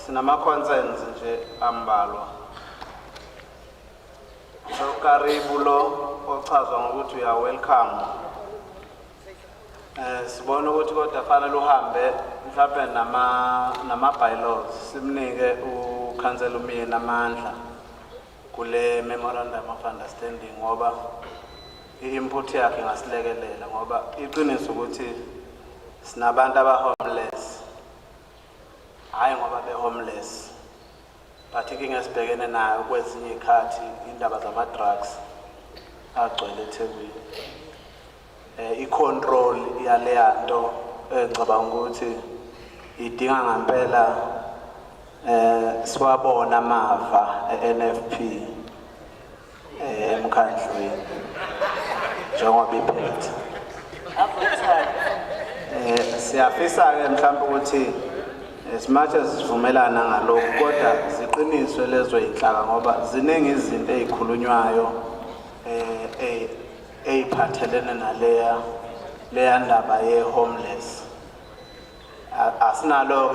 sinama concerns nje ambalwa. So karibu lo ochazwa ngokuthi you are welcome. Sibona ukuthi kodwa fanele uhambe mhlawumbe nama bylaws simnike ukhansela umiye namandla kule memorandum of understanding ngoba i-input yakhe ngasilekelela ngoba iqiniso ukuthi sinabantu aba-homeless hayi ngoba be-homeless but inkinga esibhekene nayo kwezinye ikhathi indaba zama-drugs agcwele eThekwini. I-control yaleya nto engicabanga ukuthi idinga ngempela siwabona amava e-NFP emkhandlwini njengoba iphethe. Siyafisa-ke mhlawumbe ukuthi as much as sivumelana ngalokhu kodwa ziqiniswe lezo iy'nhlaka ngoba ziningi izinto ey'khulunywayo ey'phathelene naleya ndaba ye-homeless. Asinaso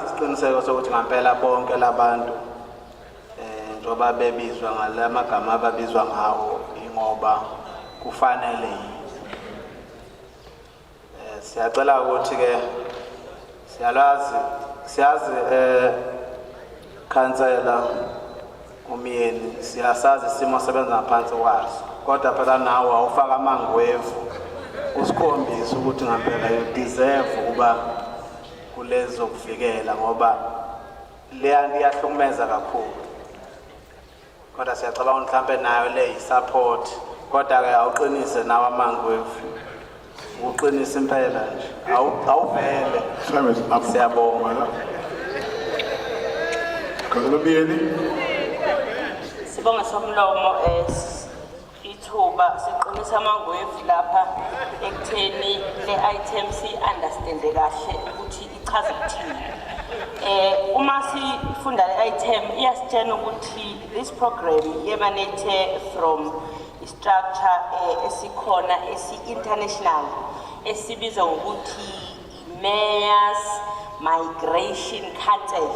isiqiniseko sokuthi ngempela bonke labantu njengoba bebizwa ngala magama ababizwa ngawo ingoba kufanele. Siyacela ukuthi ke siyazi khansela umyeni siyasazi isimo sebenza ngaphansi kwaso kodwa phela nawe awufaka amangwevu usikhombisa ukuthi ngempela you deserve ukuba kulezo kufikela ngoba leya nto iyahlukumeza kakhulu kodwa siyacabanga mhlawumbe nayo le yi-support kodwa ke awuqinise nawe amangwevu uqinise impela nje awuvele siyabonga.
Sibonga somlomo ithuba siqinisa amangwevu lapha ekutheni le item si-understande kahle ukuthi ichaza ukuthini. Uma sifunda le item iyasitshela ukuthi this program emanate from structure esikhona esi-international esibizwa ngokuthi Mayor's Migration Council.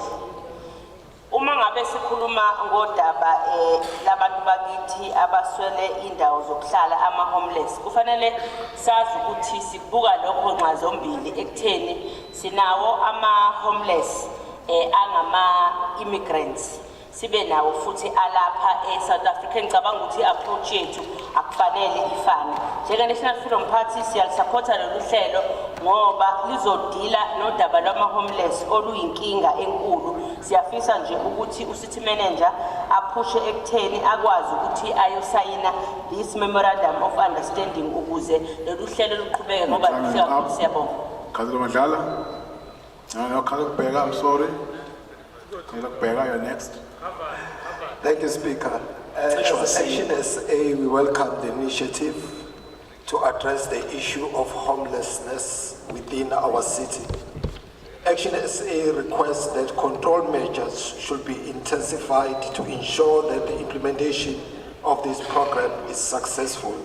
Uma ngabe sikhuluma ngodaba labantu bakithi abaswele indawo zokuhlala ama-homeless kufanele sazi ukuthi sibuka lokho nxa zombili ekutheni sinawo ama-homeless angama-immigrants sibe nawo futhi alapha eSouth Africa. Ngicabanga ukuthi approach yethu akufanele ifane. Njenge-National Freedom Party siyalisupport lolu hlelo ngoba lizodila nodaba lwama-homeless oluyinkinga enkulu. Siyafisa nje ukuthi uCity Manager aphushe ekutheni akwazi ukuthi ayosayina this memorandum of understanding ukuze lolu hlelo luqhubeke ngoba luhle kakhulu. Siyabonga.
Councillor Madlala. No, Councillor Bega, I'm sorry. Councillor Bega, you're next.
Thank you, Speaker. As Action SA, we welcome the initiative to address the issue of homelessness within our city. Action SA requests that control measures should be intensified to ensure that the implementation of this program is successful.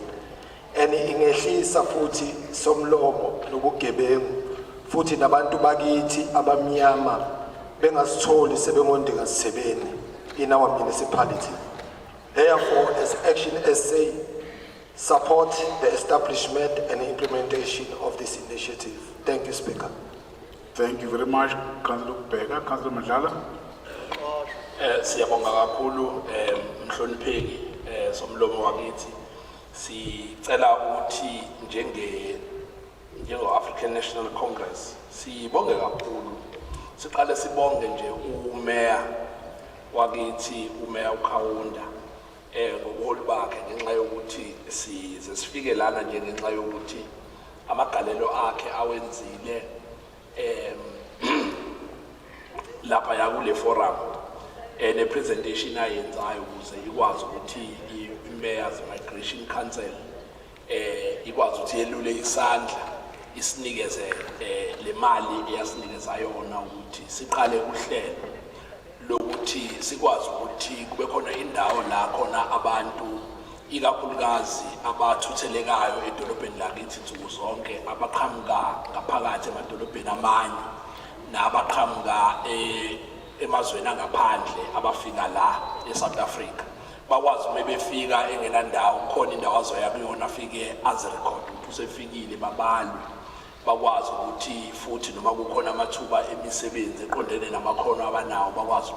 And ingehlisa futhi somlomo nobugebengu futhi nabantu bakithi abamnyama bengasitholi sebengondikazisebeni in our municipality. Therefore, as Action SA, support the establishment and implementation of this initiative. Thank you, Speaker.
Thank you very much, Councillor Bega. Councillor Madlala.
Siyabonga kakhulu mhlonipheki somlomo wakithi. Sicela ukuthi njenge African National Congress sibonge kakhulu. Siqale sibonge nje uMayor wakithi, uMayor uKhawunda ngobuholi bakhe ngenxa yokuthi size sifike lana nje ngenxa yokuthi amagalelo akhe awenzile lapha yakule forum ne presentation ayenzayo ukuze ikwazi ukuthi i-Mayor's Migration Council ikwazi ukuthi yelule isandla isinikeze le mali eyasinikeza yona ukuthi siqale uhlelo lokuthi sikwazi ukuthi kube khona indawo la khona abantu ikakhulukazi abathuthelekayo edolobheni lakithi nsuku zonke abaqhamuka ngaphakathi emadolobheni amanye nabaqhamuka emazweni angaphandle abafika la eSouth Africa bakwazi mebefika engenandawo khona indawo azoya kuyona afike azirecord ukuthi usefikile babalwe bakwazi ukuthi futhi noma kukhona amathuba emisebenzi eqondene namakhono abanawo bakwazi